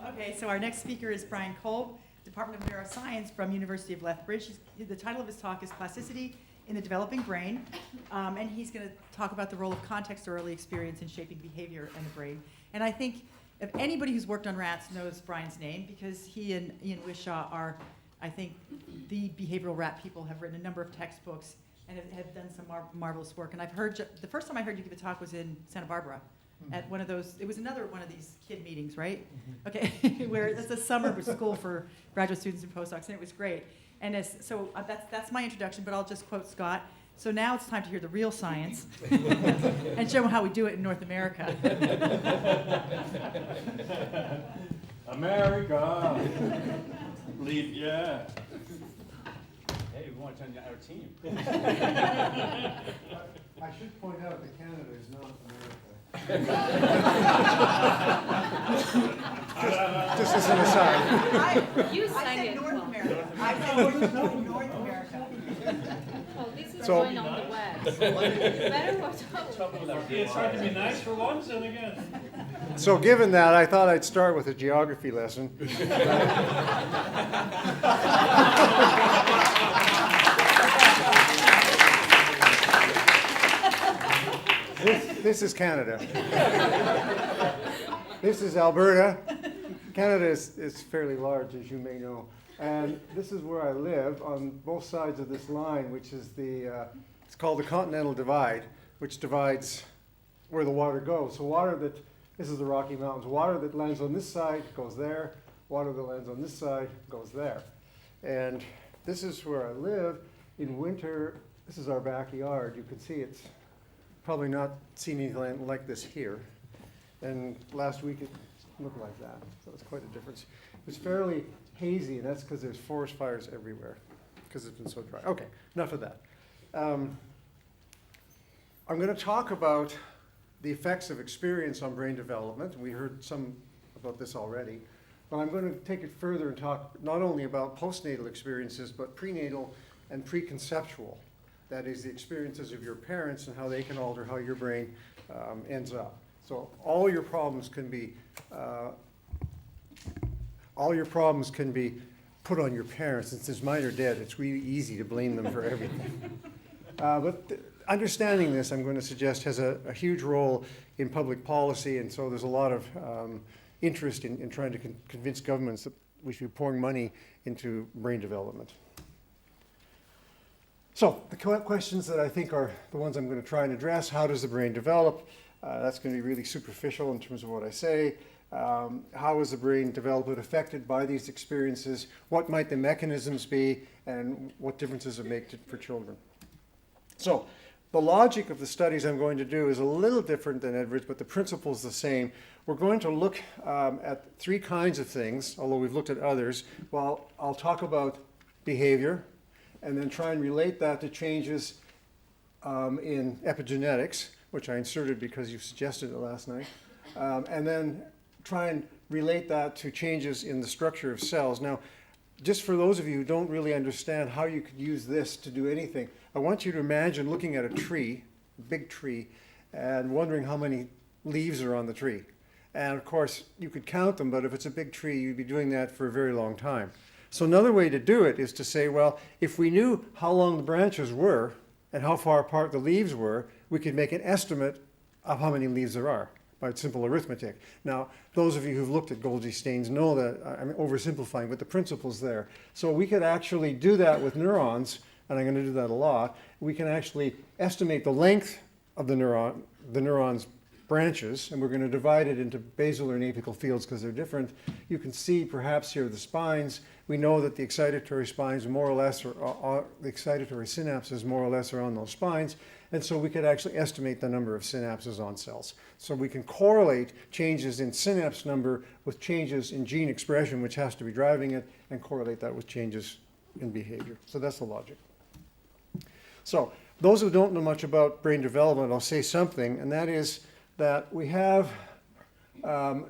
Okay, so our next speaker is Brian Kolb, Department of Neuroscience from University of Lethbridge. The title of his talk is Plasticity in the Developing Brain, and he's going to talk about the role of context or early experience in shaping behavior in the brain. And I think if anybody who's worked on rats knows Brian's name, because he and Ian Wishaw are, I think, the behavioral rat people, have written a number of textbooks and have done some marvelous work. And I've heard, the first time I heard you give a talk was in Santa Barbara. At one of those, it was another one of these kid meetings, right? Okay, where it's a summer school for graduate students and postdocs, and it was great. And that's my introduction, but I'll just quote Scott. So now it's time to hear the real science and show how we do it in North America. America, leave, yeah. Hey, we want to join our team. I should point out that Canada is not America. Just as an aside. You I sang said it. North America. I said North America. Oh, this is So- going on the web. Better watch out. It's hard to be nice for once and again. So given that, I thought I'd start with a geography lesson. This is Canada. This is Alberta. Canada is fairly large, as you may know. And this is where I live on both sides of this line, which is it's called the Continental Divide, which divides where the water goes. So this is the Rocky Mountains. Water that lands on this side goes there. Water that lands on this side goes there. And this is where I live. In winter, this is our backyard. You can see it's probably not seen anything like this here. And last week it looked like that. So it's quite a difference. It's fairly hazy, and that's because there's forest fires everywhere because it's been so dry. Okay, enough of that. I'm going to talk about the effects of experience on brain development. We heard some about this already. But I'm going to take it further and talk not only about postnatal experiences, but prenatal and preconceptual. That is, the experiences of your parents and how they can alter how your brain ends up. So all your problems can be put on your parents. And since mine are dead, it's really easy to blame them for everything. Understanding this, I'm going to suggest, has a huge role in public policy, and so there's a lot of interest in trying to convince governments that we should be pouring money into brain development. So the questions that I think are the ones I'm going to try and address: how does the brain develop? That's going to be really superficial in terms of what I say. How is the brain development affected by these experiences? What might the mechanisms be, and what differences it make for children? So the logic of the studies I'm going to do is a little different than Edward's, but the principle is the same. We're going to look at three kinds of things, although we've looked at others. Well, I'll talk about behavior, and then try and relate that to changes in epigenetics, which I inserted because you suggested it last night, and then try and relate that to changes in the structure of cells. Now, just for those of you who don't really understand how you could use this to do anything, I want you to imagine looking at a tree, a big tree, and wondering how many leaves are on the tree. And of course, you could count them, but if it's a big tree, you'd be doing that for a very long time. So another way to do it is to say, well, if we knew how long the branches were and how far apart the leaves were, we could make an estimate of how many leaves there are by simple arithmetic. Now, those of you who've looked at Golgi stains know that I'm oversimplifying, but the principle's there. So we could actually do that with neurons, and I'm going to do that a lot. We can actually estimate the length of the neuron's branches, and we're going to divide it into basal and apical fields because they're different. You can see perhaps here the spines. We know that the excitatory spines more or less, or the excitatory synapses more or less are on those spines, and so we could actually estimate the number of synapses on cells. So we can correlate changes in synapse number with changes in gene expression, which has to be driving it, and correlate that with changes in behavior. So that's the logic. So those who don't know much about brain development, I'll say something, and that is that we have,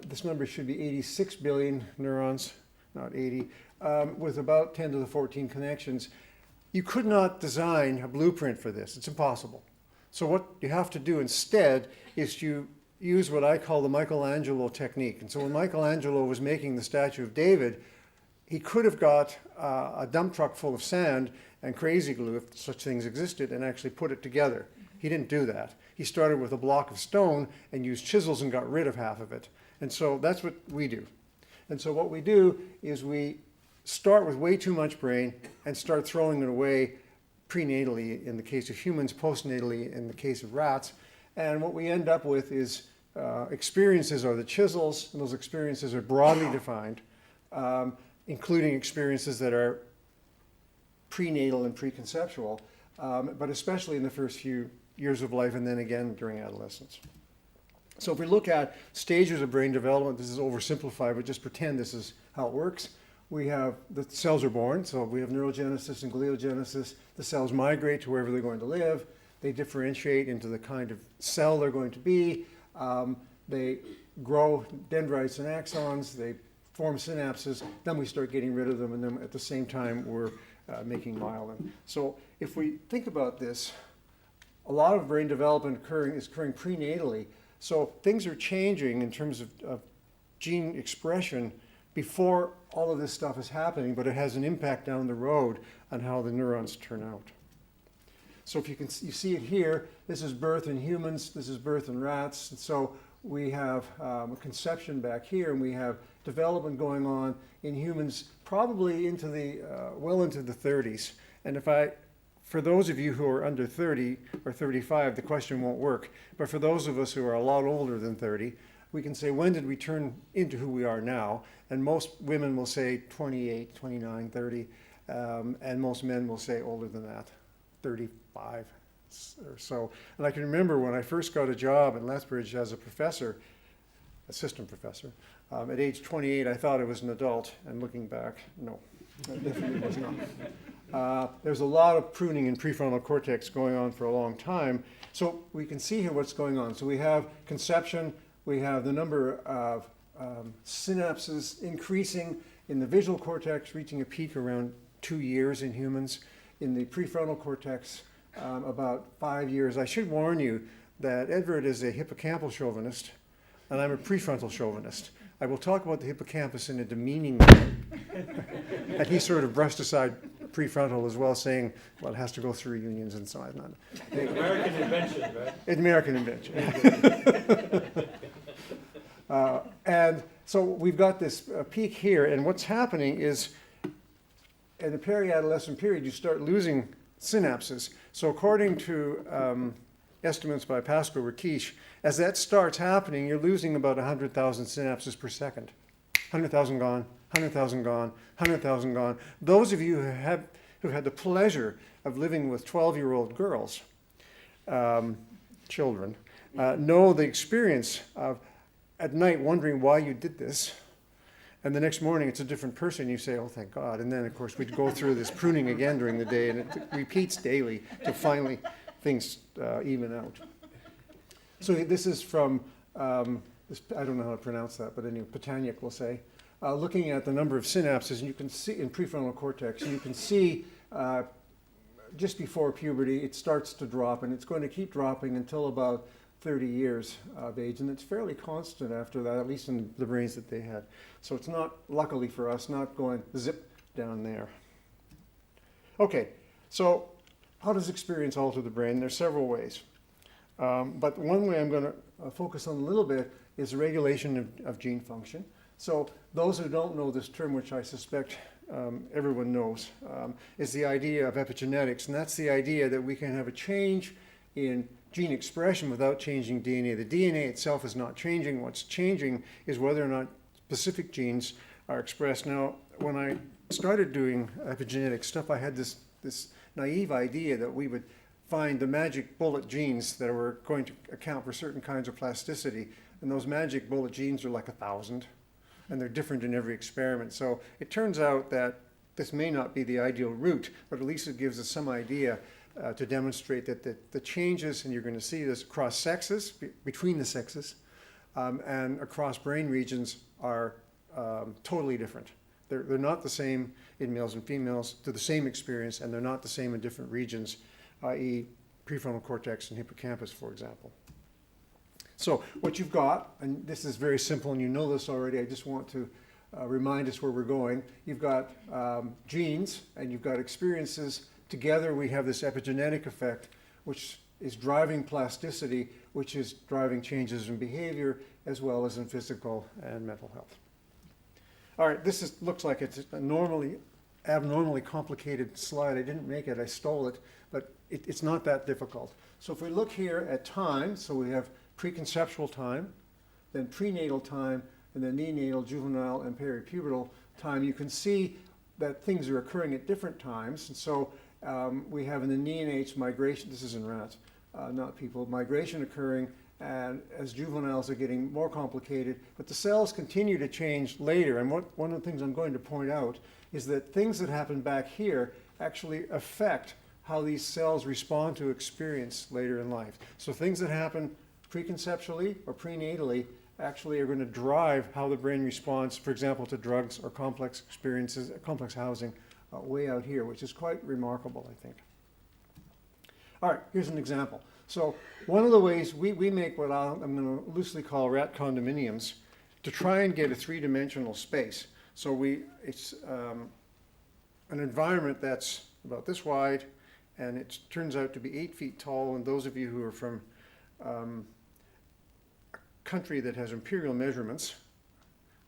this number should be 86 billion neurons, not 80, with about 10 to the 14 connections. You could not design a blueprint for this. It's impossible. So what you have to do instead is you use what I call the Michelangelo technique. And so when Michelangelo was making the statue of David, he could have got a dump truck full of sand and crazy glue, if such things existed, and actually put it together. He didn't do that. He started with a block of stone and used chisels and got rid of half of it. And so that's what we do. And so what we do is we start with way too much brain and start throwing it away prenatally in the case of humans, postnatally in the case of rats. And what we end up with is experiences are the chisels, and those experiences are broadly defined, including experiences that are prenatal and preconceptual, but especially in the first few years of life and then again during adolescence. So if we look at stages of brain development, this is oversimplified, but just pretend this is how it works. We have, the cells are born, so we have neurogenesis and gliogenesis. The cells migrate to wherever they're going to live. They differentiate into the kind of cell they're going to be. They grow dendrites and axons. They form synapses. Then we start getting rid of them, and then at the same time we're making myelin. So if we think about this, a lot of brain development is occurring prenatally. So things are changing in terms of gene expression before all of this stuff is happening, but it has an impact down the road on how the neurons turn out. So if you see it here, this is birth in humans, this is birth in rats, and so we have a conception back here, and we have development going on in humans probably into the, well into the 30s. And for those of you who are under 30 or 35, the question won't work. But for those of us who are a lot older than 30, we can say, when did we turn into who we are now? And most women will say 28, 29, 30, and most men will say older than that, 35 or so. And I can remember when I first got a job at Lethbridge as a professor, assistant professor, at age 28, I thought I was an adult, and looking back, no, I definitely was not. There's a lot of pruning in prefrontal cortex going on for a long time. So we can see here what's going on. So we have conception, we have the number of synapses increasing in the visual cortex, reaching a peak around 2 years in humans. In the prefrontal cortex, about 5 years. I should warn you that Edward is a hippocampal chauvinist, and I'm a prefrontal chauvinist. I will talk about the hippocampus in a demeaning way. And he sort of brushed aside prefrontal as well, saying, well, it has to go through unions and so on. American invention, right? It's American invention. And so we've got this peak here, and what's happening is in the peri-adolescent period, you start losing synapses. So according to estimates by Pascal Rakish, as that starts happening, you're losing about 100,000 synapses per second. 100,000 gone, 100,000 gone, 100,000 gone. Those of you who had the pleasure of living with 12-year-old girls, children, know the experience of at night wondering why you did this. And the next morning, it's a different person. You say, oh, thank God. And then, of course, we'd go through this pruning again during the day, and it repeats daily till finally things even out. So this is from, I don't know how to pronounce that, but anyway, Epigenetic will say, looking at the number of synapses, and you can see in prefrontal cortex, and you can see just before puberty, it starts to drop, and it's going to keep dropping until about 30 years of age, and it's fairly constant after that, at least in the brains that they had. So it's not, luckily for us, not going zip down there. Okay, so how does experience alter the brain? There's several ways. But one way I'm going to focus on a little bit is the regulation of gene function. So those who don't know this term, which I suspect everyone knows, is the idea of epigenetics, and that's the idea that we can have a change in gene expression without changing DNA. The DNA itself is not changing. What's changing is whether or not specific genes are expressed. Now, when I started doing epigenetic stuff, I had this naive idea that we would find the magic bullet genes that were going to account for certain kinds of plasticity. And those magic bullet genes are like 1,000, and they're different in every experiment. So it turns out that this may not be the ideal route, but at least it gives us some idea to demonstrate that the changes, and you're going to see this across sexes, between the sexes, and across brain regions are totally different. They're not the same in males and females to the same experience, and they're not the same in different regions, i.e. prefrontal cortex and hippocampus, for example. So what you've got, and this is very simple and you know this already, I just want to remind us where we're going. You've got genes and you've got experiences. Together we have this epigenetic effect, which is driving plasticity, which is driving changes in behavior as well as in physical and mental health. All right, looks like it's a abnormally complicated slide. I didn't make it, I stole it, but it's not that difficult. So if we look here at time, so we have preconceptual time, then prenatal time, and then neonatal, juvenile, and peripubertal time, you can see that things are occurring at different times. And so we have in the neonates migration, this is in rats, not people, migration occurring, and as juveniles are getting more complicated, but the cells continue to change later. And one of the things I'm going to point out is that things that happen back here actually affect how these cells respond to experience later in life. So things that happen preconceptually or prenatally actually are going to drive how the brain responds, for example, to drugs or complex experiences, complex housing way out here, which is quite remarkable, I think. All right, here's an example. So one of the ways we make what I'm going to loosely call rat condominiums to try and get a three-dimensional space. So it's an environment that's about this wide, and it turns out to be 8 feet tall. And those of you who are from a country that has imperial measurements,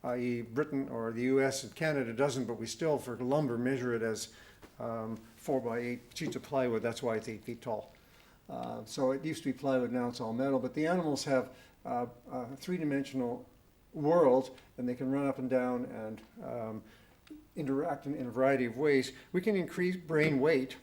i.e. Britain or the US and Canada doesn't, but we still, for lumber, measure it as 4 by 8 sheets of plywood. That's why it's 8 feet tall. So it used to be plywood, now it's all metal. But the animals have a three-dimensional world, and they can run up and down and interact in a variety of ways. We can increase brain weight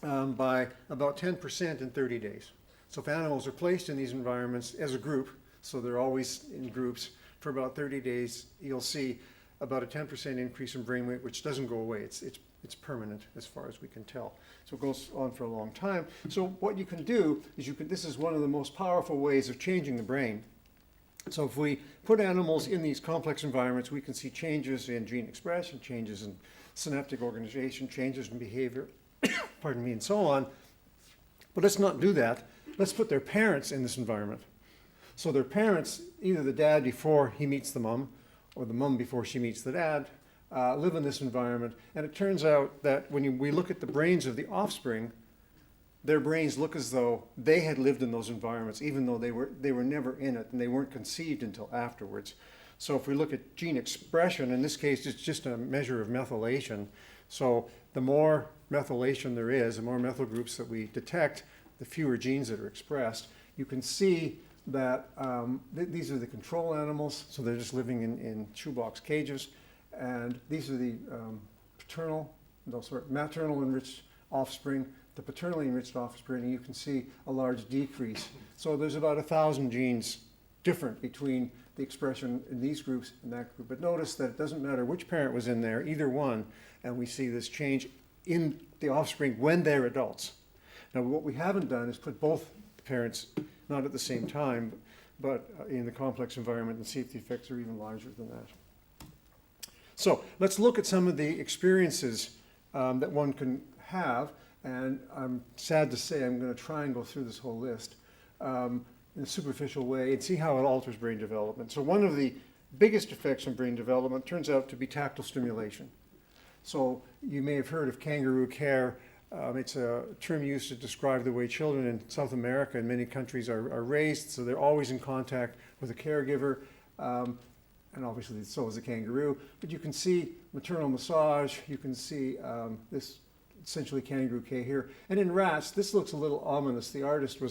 by about 10% in 30 days. So if animals are placed in these environments as a group, so they're always in groups, for about 30 days, you'll see about a 10% increase in brain weight, which doesn't go away. It's permanent as far as we can tell. So it goes on for a long time. So what you can do is this is one of the most powerful ways of changing the brain. So if we put animals in these complex environments, we can see changes in gene expression, changes in synaptic organization, changes in behavior, pardon me, and so on. But let's not do that. Let's put their parents in this environment. So their parents, either the dad before he meets the mom, or the mom before she meets the dad, live in this environment. And it turns out that when we look at the brains of the offspring, their brains look as though they had lived in those environments, even though they were never in it and they weren't conceived until afterwards. So if we look at gene expression, in this case, it's just a measure of methylation. So the more methylation there is, the more methyl groups that we detect, the fewer genes that are expressed. You can see that these are the control animals, so they're just living in shoebox cages. And these are the maternal enriched offspring, the paternally enriched offspring, and you can see a large decrease. So there's about 1,000 genes different between the expression in these groups and that group. But notice that it doesn't matter which parent was in there, either one, and we see this change in the offspring when they're adults. Now what we haven't done is put both parents, not at the same time, but in the complex environment, and see if the effects are even larger than that. So let's look at some of the experiences that one can have, and I'm sad to say I'm going to try and go through this whole list in a superficial way and see how it alters brain development. So one of the biggest effects on brain development turns out to be tactile stimulation. So you may have heard of kangaroo care. It's a term used to describe the way children in South America and many countries are raised, so they're always in contact with a caregiver. And obviously so is a kangaroo. But you can see maternal massage, you can see this essentially kangaroo K here. And in rats, this looks a little ominous. The artist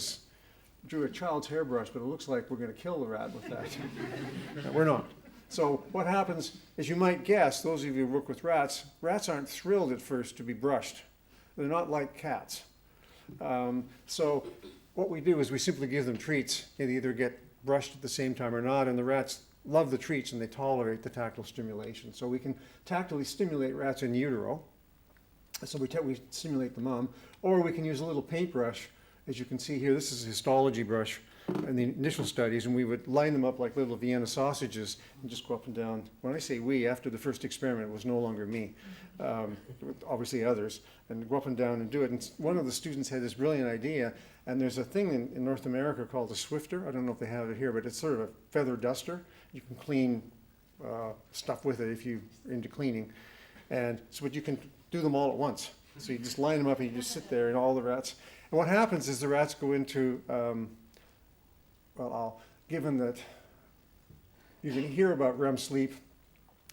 drew a child's hairbrush, but it looks like we're going to kill the rat with that. We're not. So what happens, as you might guess, those of you who work with rats aren't thrilled at first to be brushed. They're not like cats. So what we do is we simply give them treats. They either get brushed at the same time or not, and the rats love the treats and they tolerate the tactile stimulation. So we can tactily stimulate rats in utero. So we stimulate the mom, or we can use a little paintbrush. As you can see here, this is a histology brush in the initial studies, and we would line them up like little Vienna sausages and just go up and down. When I say we, after the first experiment, it was no longer me, obviously others, and go up and down and do it. And one of the students had this brilliant idea, And there's a thing in North America called a Swifter. I don't know if they have it here, but it's sort of a feather duster. You can clean stuff with it if you're into cleaning. And so, but you can do them all at once. So you just line them up and you just sit there and all the rats. And what happens is the rats go into, given that you can hear about REM sleep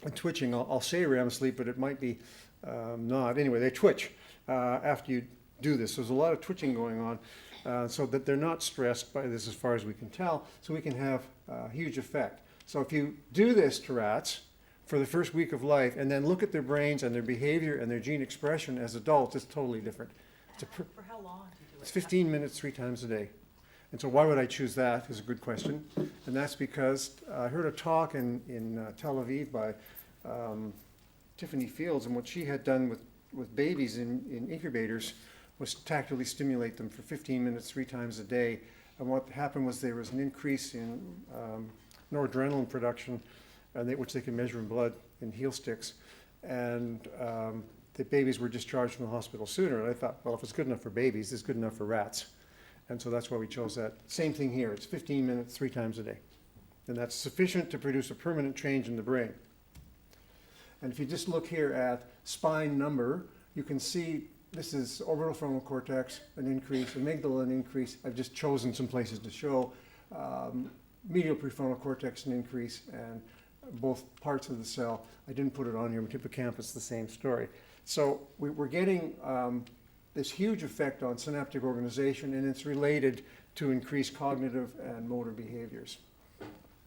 and twitching, I'll say REM sleep, but it might be not. Anyway, they twitch after you do this. So there's a lot of twitching going on so that they're not stressed by this as far as we can tell. So we can have a huge effect. So if you do this to rats for the first week of life and then look at their brains and their behavior and their gene expression as adults, it's totally different. For how long do you do it? It's 15 minutes 3 times a day. And so why would I choose that is a good question. And that's because I heard a talk in Tel Aviv by Tiffany Fields, and what she had done with babies in incubators was tactily stimulate them for 15 minutes 3 times a day. And what happened was there was an increase in noradrenaline production, which they can measure in blood in heel sticks. And the babies were discharged from the hospital sooner. And I thought, well, if it's good enough for babies, it's good enough for rats. And so that's why we chose that. Same thing here. It's 15 minutes 3 times a day. And that's sufficient to produce a permanent change in the brain. And if you just look here at spine number, you can see this is orbital frontal cortex, an increase, amygdala, an increase. I've just chosen some places to show. Medial prefrontal cortex, an increase, and both parts of the cell. I didn't put it on here, but hippocampus, the same story. So we're getting this huge effect on synaptic organization, and it's related to increased cognitive and motor behaviors.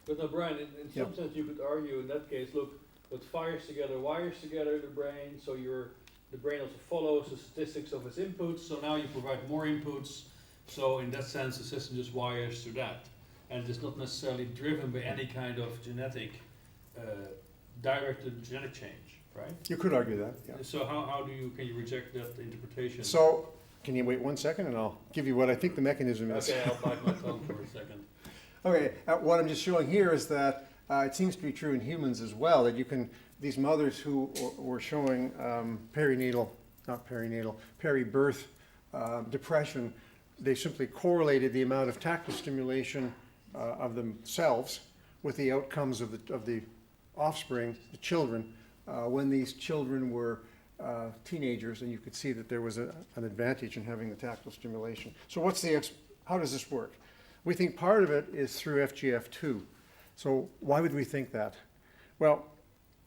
But now, Brian, in some sense, you could argue in that case, look, what fires together wires together in the brain, so the brain also follows the statistics of its inputs, so now you provide more inputs, so in that sense, the system just wires to that. And it's not necessarily driven by any kind of genetic, directed genetic change, right? You could argue that, yeah. So can you reject that interpretation? So, can you wait 1 second and I'll give you what I think the mechanism is. Okay, I'll bite my tongue for a second. Okay, what I'm just showing here is that it seems to be true in humans as well, that you can, these mothers who were showing peri-birth depression, they simply correlated the amount of tactile stimulation of themselves with the outcomes of the offspring, the children, when these children were teenagers, and you could see that there was an advantage in having the tactile stimulation. So how does this work? We think part of it is through FGF2. So why would we think that? Well,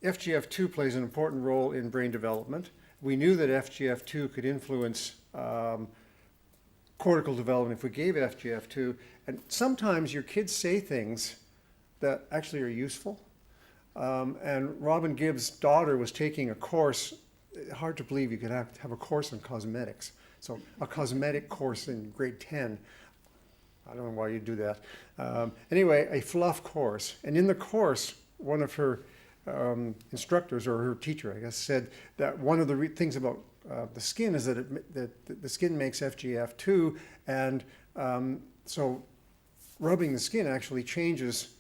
FGF2 plays an important role in brain development. We knew that FGF2 could influence cortical development if we gave FGF2, and sometimes your kids say things that actually are useful. And Robin Gibbs' daughter was taking a course. Hard to believe you could have a course on cosmetics. So a cosmetic course in grade 10. I don't know why you do that. Anyway, a fluff course. And in the course, one of her instructors, or her teacher, I guess, said that one of the things about the skin is that the skin makes FGF2, and so rubbing the skin actually changes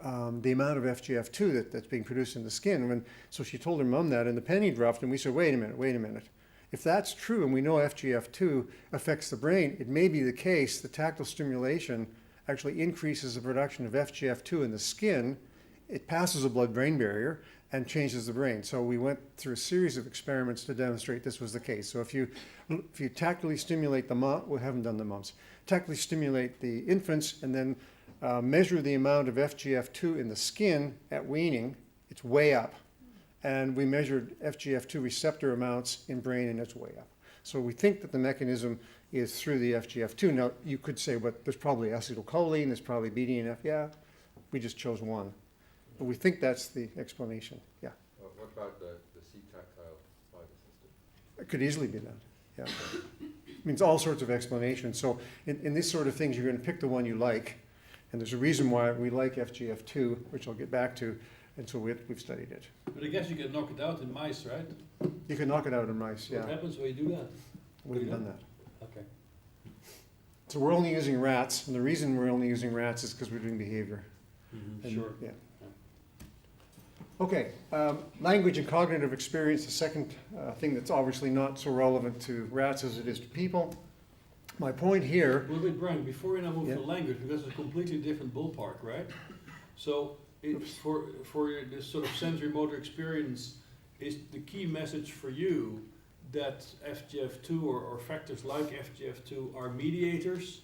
the amount of FGF2 that's being produced in the skin. So she told her mom that, and the penny dropped, and we said, wait a minute. If that's true, and we know FGF2 affects the brain, it may be the case the tactile stimulation actually increases the production of FGF2 in the skin. It passes a blood-brain barrier and changes the brain. So we went through a series of experiments to demonstrate this was the case. So if you tactily stimulate the mom, we haven't done the moms, tactily stimulate the infants and then measure the amount of FGF2 in the skin at weaning, it's way up. And we measured FGF2 receptor amounts in brain, and it's way up. So we think that the mechanism is through the FGF2. Now, you could say, but there's probably acetylcholine, there's probably BDNF. Yeah, we just chose one. But we think that's the explanation, yeah. What about the C-tactile fiber system? It could easily be that, yeah. It means all sorts of explanations. So in this sort of things, you're going to pick the one you like. And there's a reason why we like FGF2, which I'll get back to. And so we've studied it. But I guess you can knock it out in mice, right? You can knock it out in mice, yeah. What happens when you do that? We've done that. Okay. So we're only using rats, and the reason we're only using rats is because we're doing behavior. And, Sure. Yeah. Okay, language and cognitive experience, the second thing that's obviously not so relevant to rats as it is to people. My point here, Well, wait, Brian, before we now move Yeah. to language, because it's a completely different ballpark, right? So, for this sort of sensory motor experience, is the key message for you that FGF2 or factors like FGF2 are mediators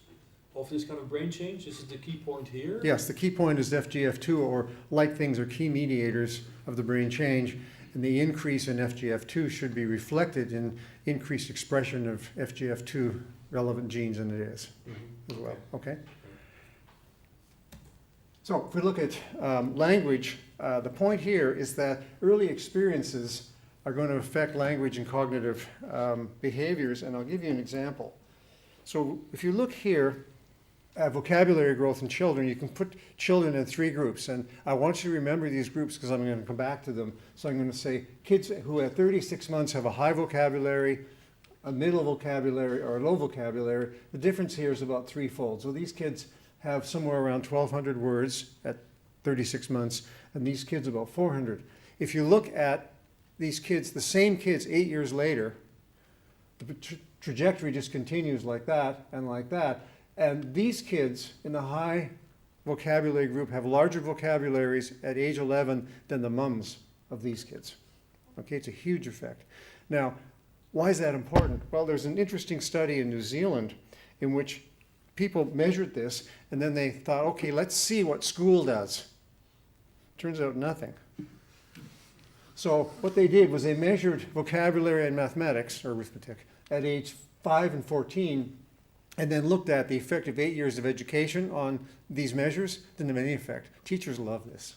of this kind of brain change? This is the key point here? yes, the key point is FGF2 or like things are key mediators of the brain change, and the increase in FGF2 should be reflected in increased expression of FGF2 relevant genes, and it is as well, okay? So if we look at language, the point here is that early experiences are going to affect language and cognitive behaviors, and I'll give you an example. So if you look here at vocabulary growth in children, you can put children in 3 groups, and I want you to remember these groups because I'm going to come back to them. So I'm going to say kids who at 36 months have a high vocabulary, a middle vocabulary, or a low vocabulary. The difference here is about 3-fold. So these kids have somewhere around 1,200 words at 36 months, and these kids about 400. If you look at these kids, the same kids 8 years later, the trajectory just continues like that and like that. And these kids in the high vocabulary group have larger vocabularies at age 11 than the mums of these kids. Okay, it's a huge effect. Now, why is that important? Well, there's an interesting study in New Zealand in which people measured this, and then they thought, okay, let's see what school does. Turns out nothing. So what they did was they measured vocabulary and mathematics, or arithmetic, at age 5 and 14, and then looked at the effect of 8 years of education on these measures. Didn't have any effect. Teachers love this.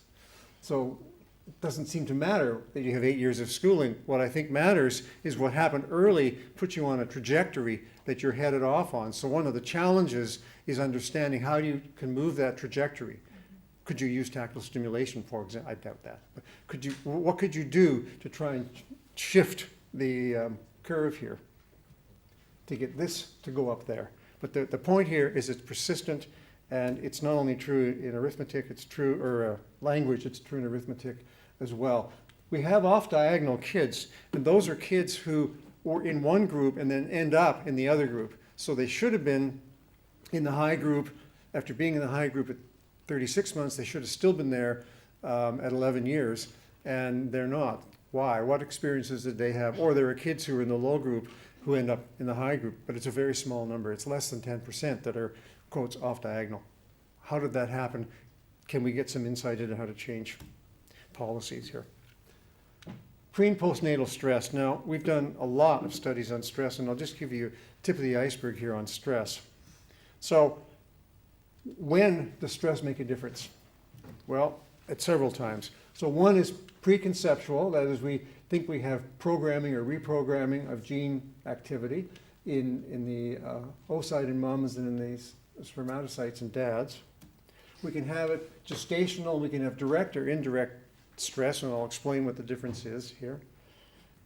So it doesn't seem to matter that you have 8 years of schooling. What I think matters is what happened early puts you on a trajectory that you're headed off on. So one of the challenges is understanding how you can move that trajectory. Could you use tactile stimulation, for example? I doubt that. But what could you do to try and shift the curve here to get this to go up there? But the point here is it's persistent, and it's not only true in arithmetic, it's true, or language, it's true in arithmetic as well. We have off-diagonal kids, and those are kids who were in one group and then end up in the other group. So they should have been in the high group. After being in the high group at 36 months, they should have still been there at 11 years, and they're not. Why? What experiences did they have? Or there are kids who are in the low group who end up in the high group, but it's a very small number. It's less than 10% that are, quotes, off diagonal. How did that happen? Can we get some insight into how to change policies here? Pre and postnatal stress. Now, we've done a lot of studies on stress, and I'll just give you a tip of the iceberg here on stress. So, when does stress make a difference? Well, at several times. So one is preconceptual, that is, we think we have programming or reprogramming of gene activity in the oocyte in mums and in these spermatocytes in dads. We can have it gestational, we can have direct or indirect stress, and I'll explain what the difference is here.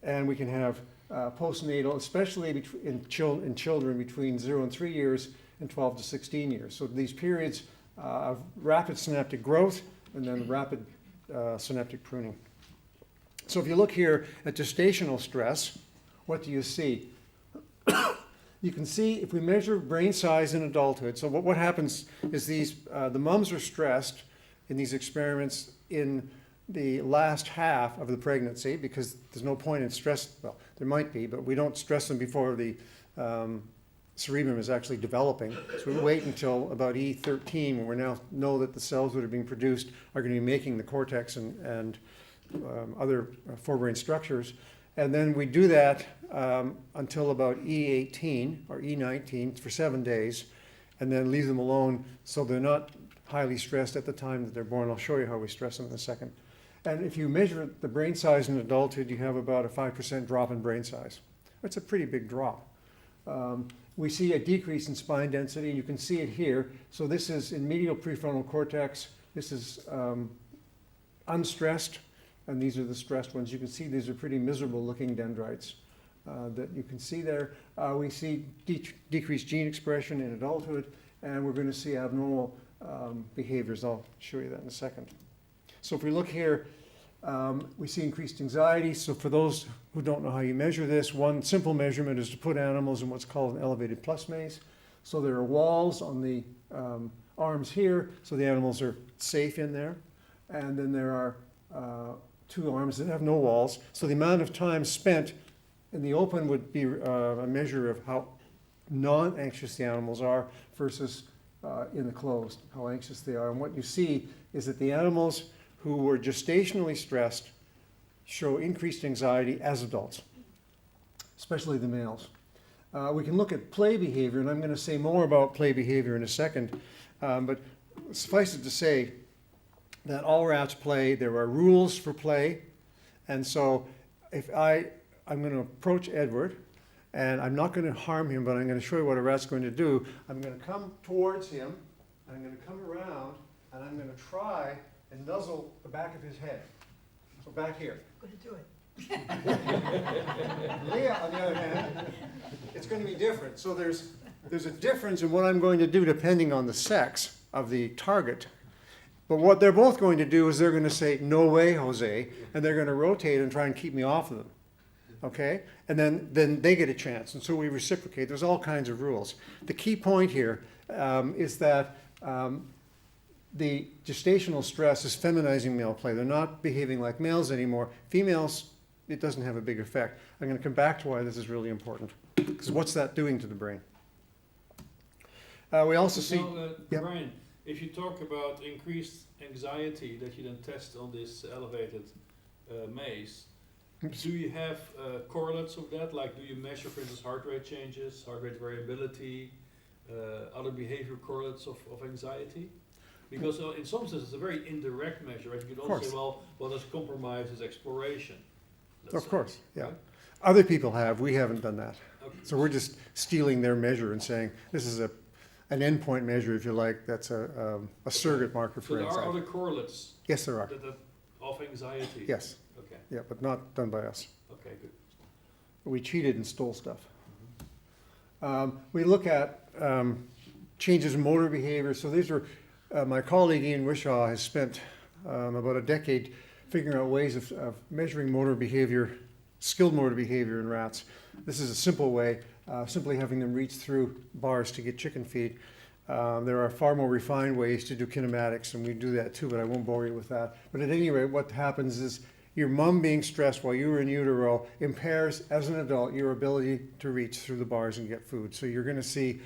And we can have postnatal, especially in children between 0 and 3 years and 12 to 16 years. So these periods of rapid synaptic growth and then rapid synaptic pruning. So if you look here at gestational stress, what do you see? You can see if we measure brain size in adulthood, so what happens is these, the mums are stressed in these experiments in the last half of the pregnancy because there's no point in stress, well, there might be, but we don't stress them before the cerebrum is actually developing. So we wait until about E13 when we now know that the cells that are being produced are going to be making the cortex and other forebrain structures. And then we do that until about E18 or E19 for 7 days, and then leave them alone so they're not highly stressed at the time that they're born. I'll show you how we stress them in a second. And if you measure the brain size in adulthood, you have about a 5% drop in brain size. It's a pretty big drop. We see a decrease in spine density, and you can see it here. So this is in medial prefrontal cortex. This is unstressed, and these are the stressed ones. You can see these are pretty miserable looking dendrites that you can see there. We see decreased gene expression in adulthood, and we're going to see abnormal behaviors. I'll show you that in a second. So if we look here, we see increased anxiety. So for those who don't know how you measure this, one simple measurement is to put animals in what's called an elevated plus maze. So there are walls on the arms here, so the animals are safe in there. And then there are two arms that have no walls. So the amount of time spent in the open would be a measure of how non-anxious the animals are versus in the closed, how anxious they are. And what you see is that the animals who were gestationally stressed show increased anxiety as adults, especially the males. We can look at play behavior, and I'm going to say more about play behavior in a second, but suffice it to say that all rats play. There are rules for play, and so if I'm going to approach Edward, and I'm not going to harm him, but I'm going to show you what a rat's going to do. I'm going to come towards him, and I'm going to come around, and I'm going to try and nuzzle the back of his head. So back here. I'm going to do it. Leah, on the other hand, it's going to be different. So there's a difference in what I'm going to do depending on the sex of the target. But what they're both going to do is they're going to say, "No way, Jose," and they're going to rotate and try and keep me off of them. Okay? And then they get a chance. And so we reciprocate. There's all kinds of rules. The key point here is that the gestational stress is feminizing male play. They're not behaving like males anymore. Females, it doesn't have a big effect. I'm going to come back to why this is really important. Because what's that doing to the brain? We also see... Yep. Brian, if you talk about increased anxiety that you then test on this elevated maze, do you have correlates of that? Like, do you measure, for instance, heart rate changes, heart rate variability, other behavior correlates of anxiety? Because in some sense it's a very indirect measure, right? You could also say, well, what does compromise is exploration. Of course, yeah. Right? Other people have. We haven't done that. Okay. So we're just stealing their measure and saying, this is an endpoint measure, if you like, that's a surrogate marker So for there are anxiety. other correlates Yes, there are. of anxiety? Yes. Okay, Yeah, but not done by us. okay, good. We cheated and stole stuff. We look at changes in motor behavior. So these are, my colleague Ian Wishaw has spent about a decade figuring out ways of measuring motor behavior, skilled motor behavior in rats. This is a simple way, simply having them reach through bars to get chicken feed. There are far more refined ways to do kinematics, and we do that too, but I won't bore you with that. But at any rate, what happens is your mom being stressed while you were in utero impairs, as an adult, your ability to reach through the bars and get food. So you're going to see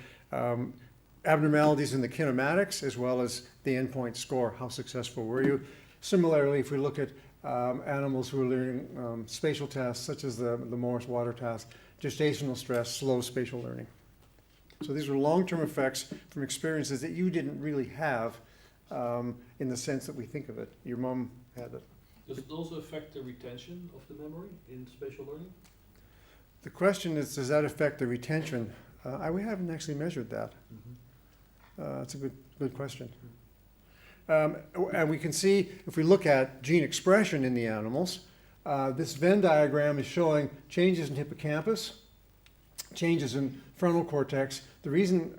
abnormalities in the kinematics as well as the endpoint score. How successful were you? Similarly, if we look at animals who are learning spatial tasks, such as the Morris water task, gestational stress slows spatial learning. So these are long-term effects from experiences that you didn't really have in the sense that we think of it. Your mom had it. Does it also affect the retention of the memory in spatial learning? The question is, does that affect the retention? We haven't actually measured that. That's a good question. And we can see, if we look at gene expression in the animals, this Venn diagram is showing changes in hippocampus, changes in frontal cortex. The reason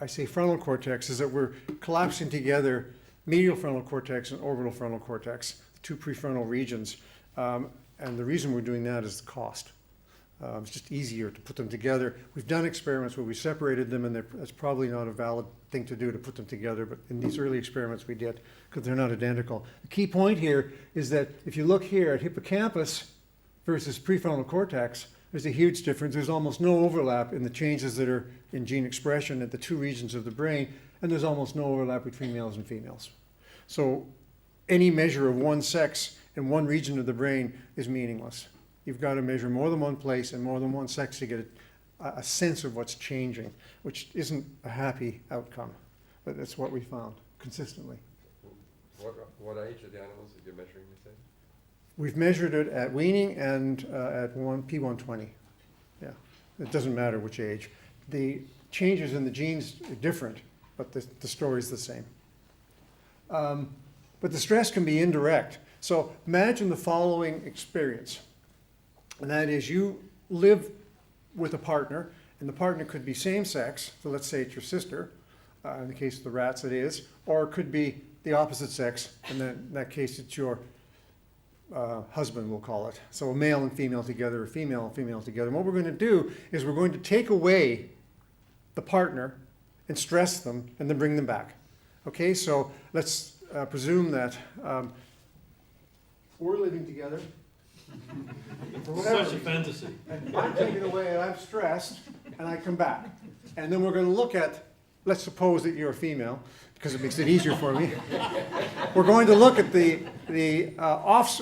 I say frontal cortex is that we're collapsing together medial frontal cortex and orbital frontal cortex, the two prefrontal regions. And the reason we're doing that is the cost. It's just easier to put them together. We've done experiments where we separated them, and that's probably not a valid thing to do to put them together, but in these early experiments we did, because they're not identical. The key point here is that if you look here at hippocampus versus prefrontal cortex, there's a huge difference. There's almost no overlap in the changes that are in gene expression at the two regions of the brain, and there's almost no overlap between males and females. So any measure of one sex in one region of the brain is meaningless. You've got to measure more than one place and more than one sex to get a sense of what's changing, which isn't a happy outcome, but that's what we found consistently. What age are the animals that you're measuring, you say? We've measured it at weaning and at P120. Yeah, it doesn't matter which age. The changes in the genes are different, but the story's the same. But the stress can be indirect. So imagine the following experience. And that is, you live with a partner, and the partner could be same sex, so let's say it's your sister, in the case of the rats it is, or it could be the opposite sex, and then in that case it's your husband, we'll call it. So a male and female together, or female and female together. And what we're going to do is we're going to take away the partner and stress them and then bring them back. Okay, so let's presume that we're living together. For whatever Such a reason. fantasy. And I'm taken away and I'm stressed and I come back. And then we're going to look at, let's suppose that you're a female, because it makes it easier for me. We're going to look at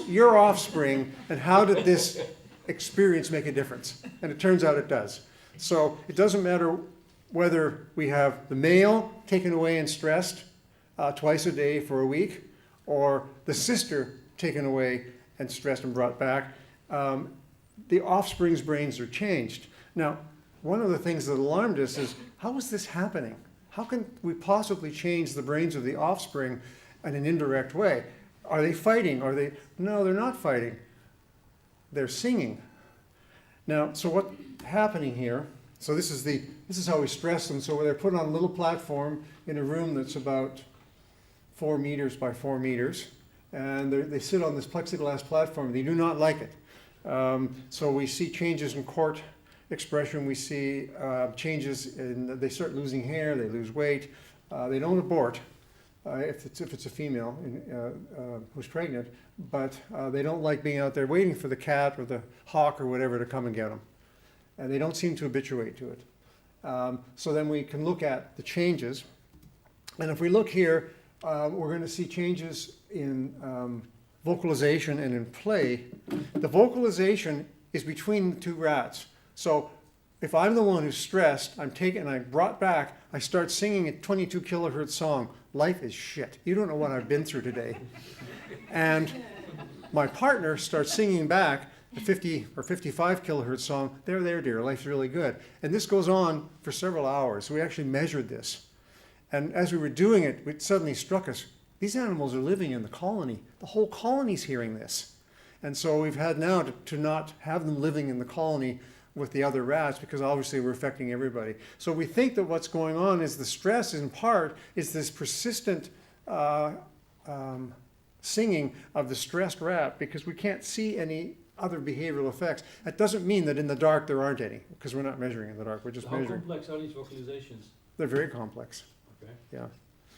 your offspring and how did this experience make a difference? And it turns out it does. So it doesn't matter whether we have the male taken away and stressed twice a day for a week, or the sister taken away and stressed and brought back. The offspring's brains are changed. Now, one of the things that alarmed us is, how is this happening? How can we possibly change the brains of the offspring in an indirect way? Are they fighting? No, they're not fighting. They're singing. Now, so what's happening here, so this is how we stress them. So they're put on a little platform in a room that's about 4 meters by 4 meters. And they sit on this plexiglass platform. They do not like it. So we see changes in court expression. We see changes in, they start losing hair, they lose weight. They don't abort if it's a female who's pregnant, but they don't like being out there waiting for the cat or the hawk or whatever to come and get them. And they don't seem to habituate to it. So then we can look at the changes. And if we look here, we're going to see changes in vocalization and in play. The vocalization is between the two rats. So if I'm the one who's stressed, I'm taken and I brought back, I start singing a 22 kilohertz song. Life is shit. You don't know what I've been through today. And my partner starts singing back the 50 or 55 kilohertz song. There, dear, life's really good. And this goes on for several hours. We actually measured this. And as we were doing it, it suddenly struck us, these animals are living in the colony. The whole colony's hearing this. And so we've had now to not have them living in the colony with the other rats, because obviously we're affecting everybody. So we think that what's going on is the stress in part is this persistent singing of the stressed rat, because we can't see any other behavioral effects. That doesn't mean that in the dark there aren't any, because we're not measuring in the dark, we're just How measuring. complex are these vocalizations? They're very complex, Okay. yeah.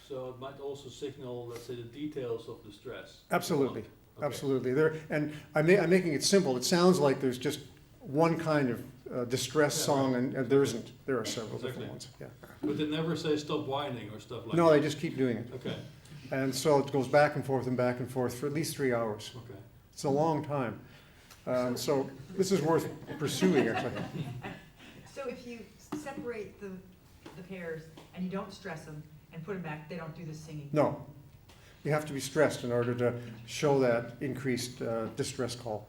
So it might also signal, let's say, the details of the stress. Absolutely, Okay. absolutely. And I'm making it simple. It sounds like there's just one kind of distress song, and there isn't. There are several different ones. Yeah. But they never say stop whining or stuff like No, that? they just keep doing it. Okay, And so it goes back and forth for at least 3 hours. okay. It's a long time. So this is worth pursuing, actually. So if you separate the pairs and you don't stress them and put them back, they don't do the singing? No. You have to be stressed in order to show that increased distress call.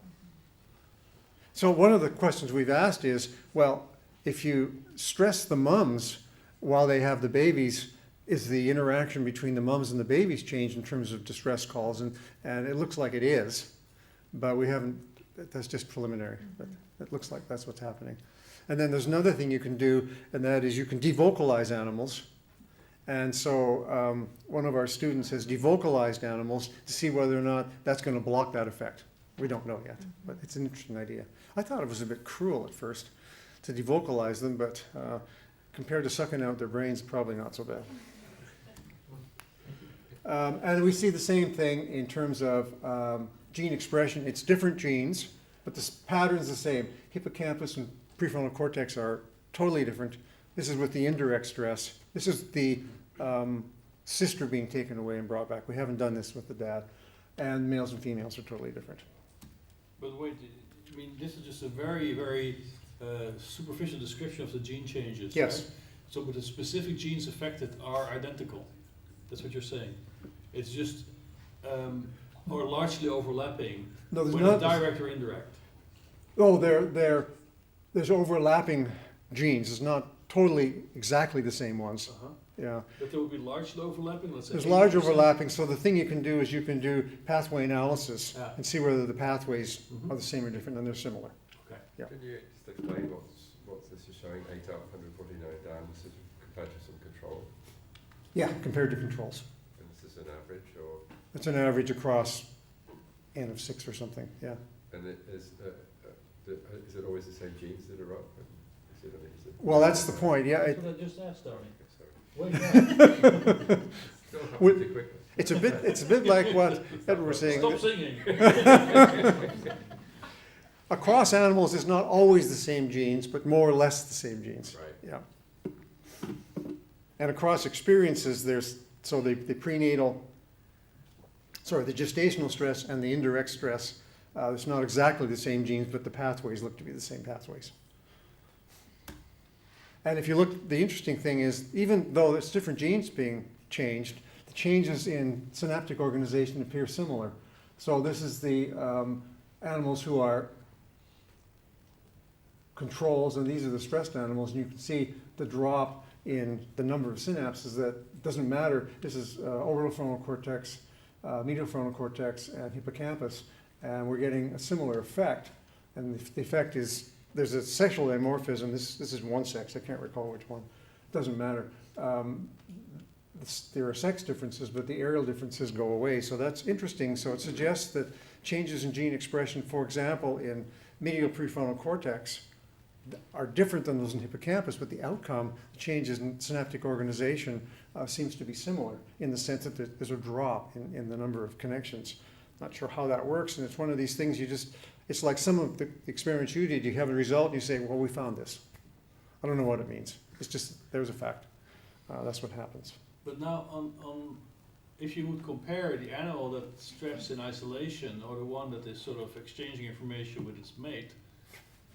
So one of the questions we've asked is, well, if you stress the mums while they have the babies, is the interaction between the mums and the babies changed in terms of distress calls? And it looks like it is, but we haven't, that's just preliminary. But it looks like that's what's happening. And then there's another thing you can do, and that is you can devocalize animals. And so one of our students has devocalized animals to see whether or not that's going to block that effect. We don't know yet, but it's an interesting idea. I thought it was a bit cruel at first to devocalize them, but compared to sucking out their brains, probably not so bad. And we see the same thing in terms of gene expression. It's different genes, but the pattern's the same. Hippocampus and prefrontal cortex are totally different. This is with the indirect stress. This is the sister being taken away and brought back. We haven't done this with the dad. And males and females are totally different. But wait, I mean, this is just a very, very superficial description of the gene changes, Yes. right? So, but the specific genes affected are identical. That's what you're saying. It's just, or largely overlapping, No, there's whether not. direct or indirect. Oh, there's overlapping genes. It's not totally exactly the same ones. Uh-huh. Yeah. But there will be largely overlapping, let's say. There's large 80%. overlapping, so the thing you can do is you can do pathway analysis Yeah. and see whether the pathways Mhm. are the same or different, and they're similar. Okay. Yeah. Can you just explain what's this is showing 8 up, 149 down, this is compared to some control? Yeah, compared to controls. And this is an average, or, It's an average across N of 6 or something, yeah. and it is it always the same genes that are up? And is it, Well, that's the point, yeah. That's what I just asked, Tony. sorry. Wake up. Still happens With- too quickly. It's a bit like what Edward was saying. Stop singing. Across animals, it's not always the same genes, but more or less the same genes. Right. Yeah. And across experiences, there's, so the gestational stress and the indirect stress, it's not exactly the same genes, but the pathways look to be the same pathways. And if you look, the interesting thing is, even though it's different genes being changed, the changes in synaptic organization appear similar. So this is the animals who are controls, and these are the stressed animals, and you can see the drop in the number of synapses. That doesn't matter. This is orbital frontal cortex, medial frontal cortex, and hippocampus, and we're getting a similar effect. And the effect is there's a sexual dimorphism. This is one sex. I can't recall which one. Doesn't matter. There are sex differences, but the areal differences go away. So that's interesting. So it suggests that changes in gene expression, for example, in medial prefrontal cortex, are different than those in hippocampus, but the outcome, changes in synaptic organization, seems to be similar in the sense that there's a drop in the number of connections. Not sure how that works, and it's one of these things it's like some of the experiments you did, you have a result and you say, well, we found this. I don't know what it means. It's just, there's a fact. That's what happens. But now, if you would compare the animal that's stressed in isolation or the one that is sort of exchanging information with its mate,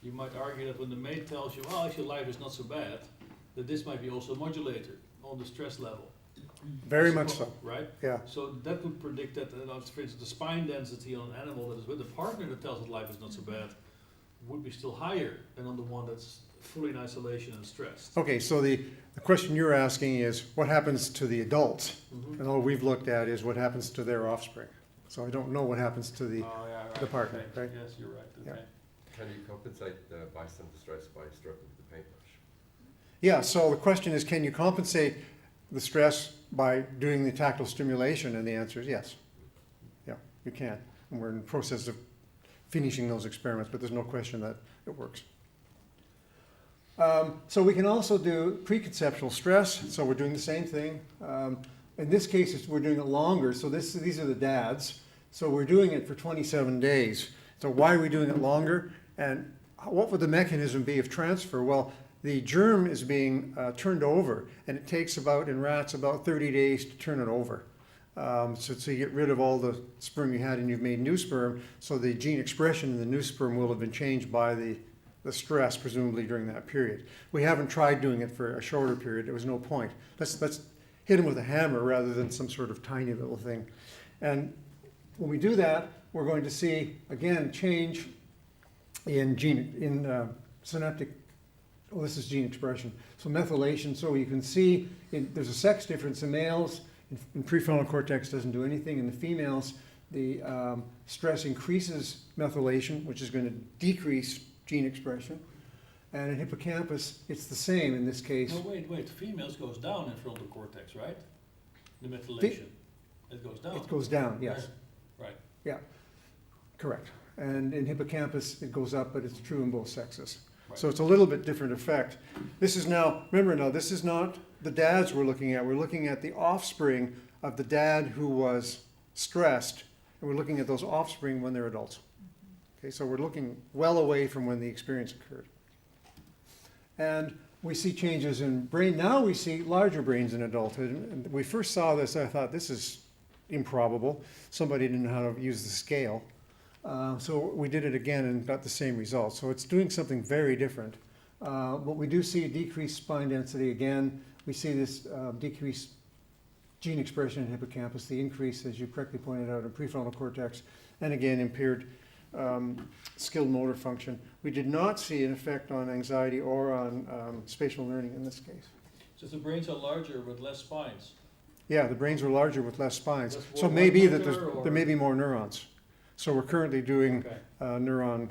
you might argue that when the mate tells you, well, actually life is not so bad, that this might be also a modulator on the stress level. Very much so. Right? Yeah. So that would predict that, for instance, the spine density on an animal that is with a partner that tells it life is not so bad would be still higher than on the one that's fully in isolation and stressed. Okay, so the question you're asking is what happens to the adults? Mhm. And all we've looked at is what happens to their offspring. So I don't know what happens to Oh, yeah, right. the partner, Okay. right? Yes, you're right. Yeah. Okay. Can you compensate the bystander stress by stroking with the paintbrush? Yeah, so the question is, can you compensate the stress by doing the tactile stimulation? And the answer is yes. Yeah, you can. And we're in the process of finishing those experiments, but there's no question that it works. So we can also do preconceptual stress. So we're doing the same thing. In this case, we're doing it longer. So these are the dads. So we're doing it for 27 days. So why are we doing it longer? And what would the mechanism be of transfer? Well, the germ is being turned over, and it takes in rats, about 30 days to turn it over. So you get rid of all the sperm you had and you've made new sperm, so the gene expression in the new sperm will have been changed by the stress, presumably during that period. We haven't tried doing it for a shorter period. There was no point. Let's hit them with a hammer rather than some sort of tiny little thing. And when we do that, we're going to see, again, change in synaptic, well, this is gene expression. So methylation, so you can see there's a sex difference in males. In prefrontal cortex doesn't do anything. In the females, the stress increases methylation, which is going to decrease gene expression. And in hippocampus, it's the same in this case. No, wait. The females goes down in frontal cortex, right? The methylation. It goes down. It goes down, yes. Right. Yeah, correct. And in hippocampus, it goes up, but it's true in both sexes. Right. So it's a little bit different effect. This is now, remember now, this is not the dads we're looking at. We're looking at the offspring of the dad who was stressed, and we're looking at those offspring when they're adults. Okay, so we're looking well away from when the experience occurred. And we see changes in brain. Now we see larger brains in adulthood. And we first saw this, I thought, this is improbable. Somebody didn't know how to use the scale. So we did it again and got the same result. So it's doing something very different. But we do see a decreased spine density again. We see this decreased gene expression in hippocampus, the increase, as you correctly pointed out, in prefrontal cortex, and again, impaired skilled motor function. We did not see an effect on anxiety or on spatial learning in this case. So the brains are larger with less spines. Yeah, the brains were larger with less spines. That's So more it may be that motor, or- there may be more neurons. So we're currently doing Okay. neuron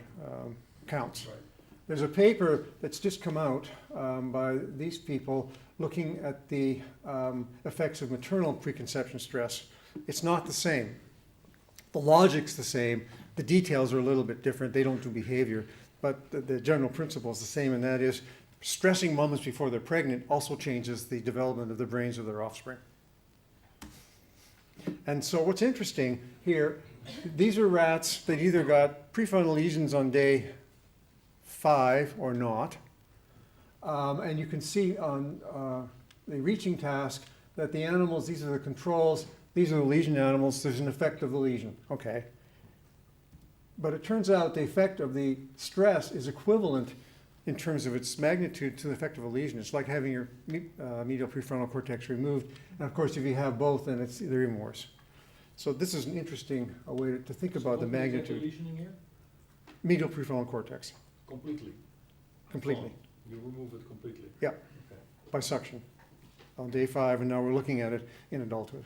counts. Right. There's a paper that's just come out by these people looking at the effects of maternal preconception stress. It's not the same. The logic's the same. The details are a little bit different. They don't do behavior. But the general principle is the same, and that is stressing moms before they're pregnant also changes the development of the brains of their offspring. And so what's interesting here, these are rats that either got prefrontal lesions on day 5 or not. And you can see on the reaching task that the animals, these are the controls, these are the lesion animals, there's an effect of the lesion, okay. But it turns out the effect of the stress is equivalent in terms of its magnitude to the effect of a lesion. It's like having your medial prefrontal cortex removed. And of course, if you have both, then they're even worse. So this is an interesting way to think about the magnitude. lesion in here? Medial prefrontal cortex, Completely. completely, You remove it completely. by suction on day 5, and now we're looking at it in adulthood.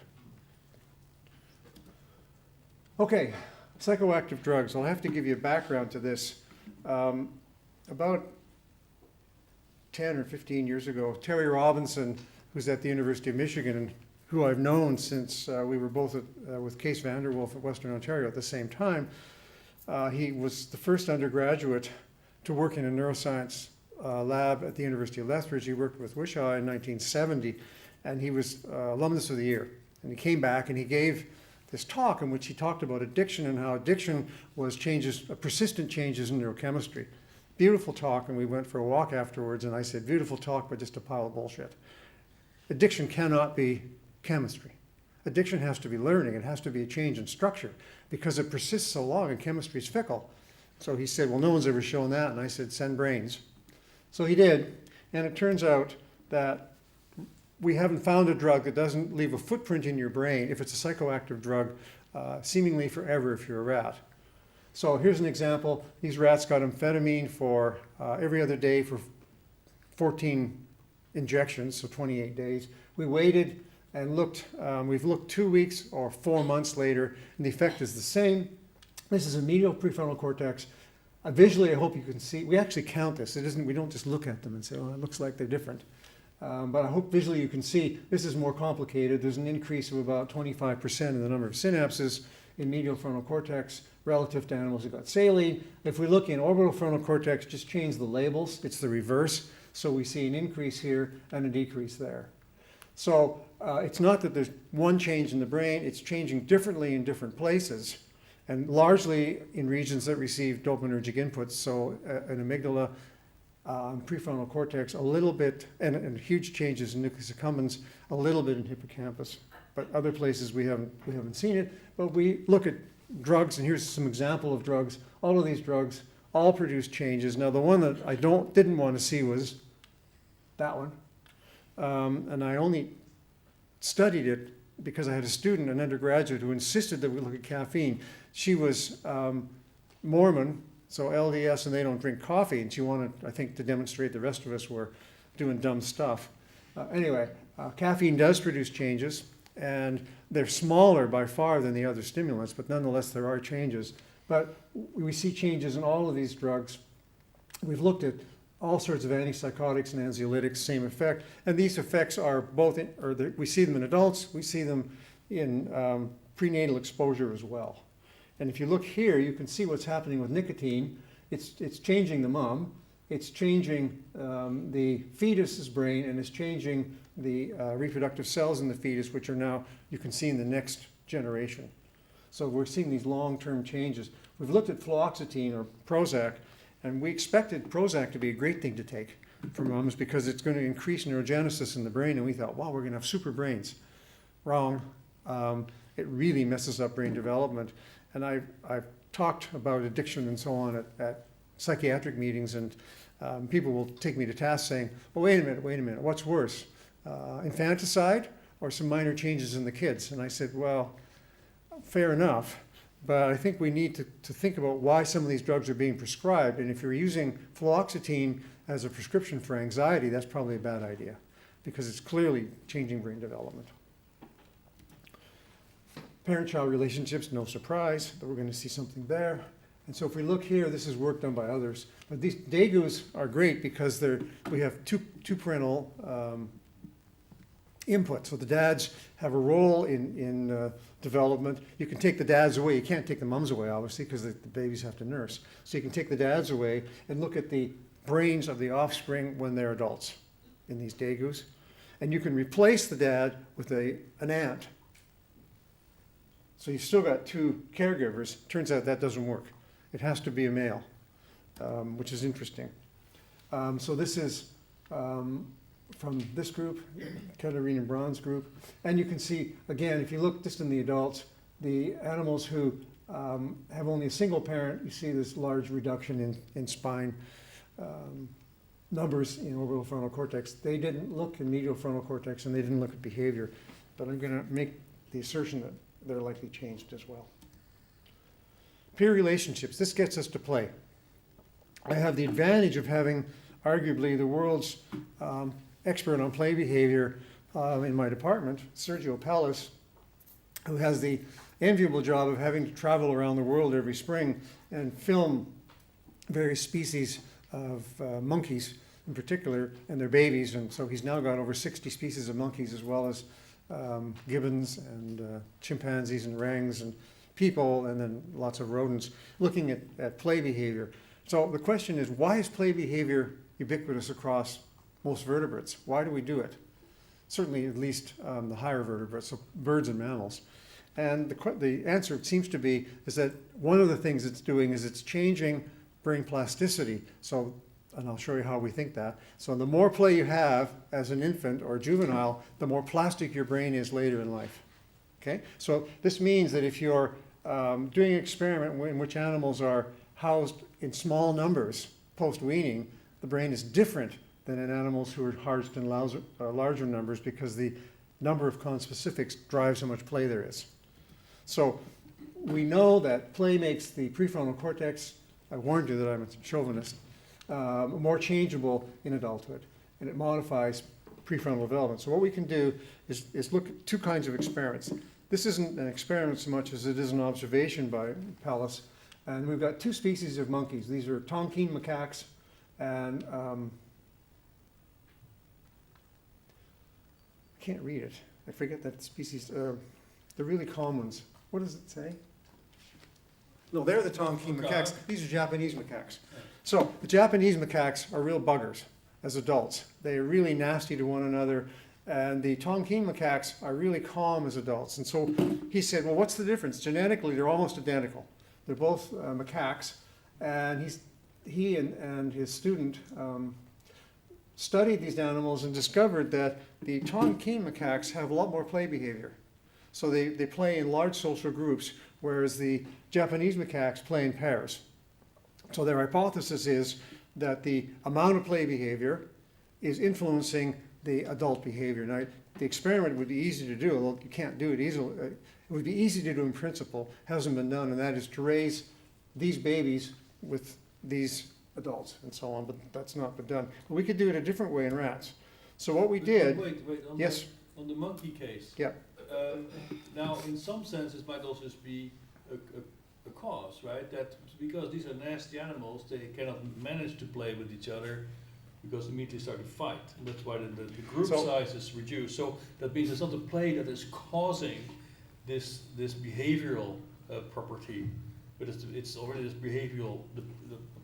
Okay, psychoactive drugs. I'll have to give you a background to this. About 10 or 15 years ago, Terry Robinson, who's at the University of Michigan, and who I've known since we were both with Case Vanderwolf at Western Ontario at the same time, he was the first undergraduate to work in a neuroscience lab at the University of Lethbridge. He worked with Wishaw in 1970, and he was alumnus of the year. And he came back and he gave this talk in which he talked about addiction and how addiction was persistent changes in neurochemistry. Beautiful talk, and we went for a walk afterwards, and I said, beautiful talk, but just a pile of bullshit. Addiction cannot be chemistry. Addiction has to be learning. It has to be a change in structure because it persists so long and chemistry is fickle. So he said, well, no one's ever shown that. And I said, send brains. So he did. And it turns out that we haven't found a drug that doesn't leave a footprint in your brain if it's a psychoactive drug, seemingly forever if you're a rat. So here's an example. These rats got amphetamine for every other day for 14 injections, so 28 days. We waited and looked. We've looked 2 weeks or 4 months later, and the effect is the same. This is a medial prefrontal cortex. Visually, I hope you can see. We actually count this. It isn't. We don't just look at them and say, "Oh, it looks like they're different." But I hope visually you can see this is more complicated. There's an increase of about 25% in the number of synapses in medial frontal cortex relative to animals who got saline. If we look in orbital frontal cortex, just change the labels. It's the reverse. So we see an increase here and a decrease there. So it's not that there's one change in the brain. It's changing differently in different places, and largely in regions that receive dopaminergic inputs. So an amygdala, prefrontal cortex, a little bit, and huge changes in nucleus accumbens, a little bit in hippocampus. But other places we haven't seen it. But we look at drugs, and here's some example of drugs. All of these drugs all produce changes. Now the one that I didn't want to see was that one. And I only studied it because I had a student, an undergraduate, who insisted that we look at caffeine. She was Mormon, so LDS, and they don't drink coffee, and she wanted, I think, to demonstrate the rest of us were doing dumb stuff. Anyway, caffeine does produce changes, and they're smaller by far than the other stimulants, but nonetheless there are changes. But we see changes in all of these drugs. We've looked at all sorts of antipsychotics and anxiolytics, same effect. And these effects are both, we see them in adults, we see them in prenatal exposure as well. And if you look here, you can see what's happening with nicotine. It's changing the mom, it's changing the fetus's brain, and it's changing the reproductive cells in the fetus, which are now, you can see in the next generation. So we're seeing these long-term changes. We've looked at fluoxetine or Prozac, and we expected Prozac to be a great thing to take for moms because it's going to increase neurogenesis in the brain, and we thought, wow, we're going to have super brains. Wrong. It really messes up brain development. And I've talked about addiction and so on at psychiatric meetings, and people will take me to task saying, well, wait a minute, what's worse, infanticide or some minor changes in the kids? And I said, well, fair enough, but I think we need to think about why some of these drugs are being prescribed, and if you're using fluoxetine as a prescription for anxiety, that's probably a bad idea, because it's clearly changing brain development. Parent-child relationships, no surprise that we're going to see something there. And so if we look here, this is work done by others. But these Dagus are great because we have two parental input. So the dads have a role in development. You can take the dads away. You can't take the moms away, obviously, because the babies have to nurse. So you can take the dads away and look at the brains of the offspring when they're adults in these dagus. And you can replace the dad with an aunt. So you've still got two caregivers. Turns out that doesn't work. It has to be a male, which is interesting. So this is from this group, Katarina Braun's group. And you can see, again, if you look just in the adults, the animals who have only a single parent, you see this large reduction in spine numbers in orbital frontal cortex. They didn't look in medial frontal cortex, and they didn't look at behavior. But I'm going to make the assertion that they're likely changed as well. Peer relationships. This gets us to play. I have the advantage of having arguably the world's expert on play behavior in my department, Sergio Pallas, who has the enviable job of having to travel around the world every spring and film various species of monkeys in particular and their babies. And so he's now got over 60 species of monkeys, as well as gibbons and chimpanzees and orangs and people, and then lots of rodents, looking at play behavior. So the question is, why is play behavior ubiquitous across most vertebrates? Why do we do it? Certainly at least the higher vertebrates, so birds and mammals. And the answer, it seems to be, is that one of the things it's doing is it's changing brain plasticity. So, and I'll show you how we think that. So the more play you have as an infant or juvenile, the more plastic your brain is later in life. Okay? So this means that if you're doing an experiment in which animals are housed in small numbers post-weaning, the brain is different than in animals who are housed in larger numbers, because the number of conspecifics drives how much play there is. So we know that play makes the prefrontal cortex, I warned you that I'm a chauvinist, more changeable in adulthood, and it modifies prefrontal development. So what we can do is look at two kinds of experiments. This isn't an experiment so much as it is an observation by Pallas, and we've got two species of monkeys. These are Tonkin macaques and I can't read it. I forget that species. The really calm ones. What does it say? No, they're the Tonkin macaques. These are Japanese macaques. So the Japanese macaques are real buggers as adults. They are really nasty to one another. And the Tonkin macaques are really calm as adults. And so he said, well, what's the difference? Genetically, they're almost identical. They're both macaques. And he and his student studied these animals and discovered that the Tonkin macaques have a lot more play behavior. So they play in large social groups, whereas the Japanese macaques play in pairs. So their hypothesis is that the amount of play behavior is influencing the adult behavior. Now, the experiment would be easy to do, although you can't do it easily. It would be easy to do in principle, hasn't been done, and that is to raise these babies with these adults and so on, but that's not been done. But we could do it a different way in rats. So what we did... Wait, yes? On the monkey case. Yeah. Now, in some sense, it might also be a cause, right? That because these are nasty animals, they cannot manage to play with each other because immediately start to fight. And that's why the group size is reduced. So that means it's not the play that is causing this behavioral property, but it's already this behavioral, the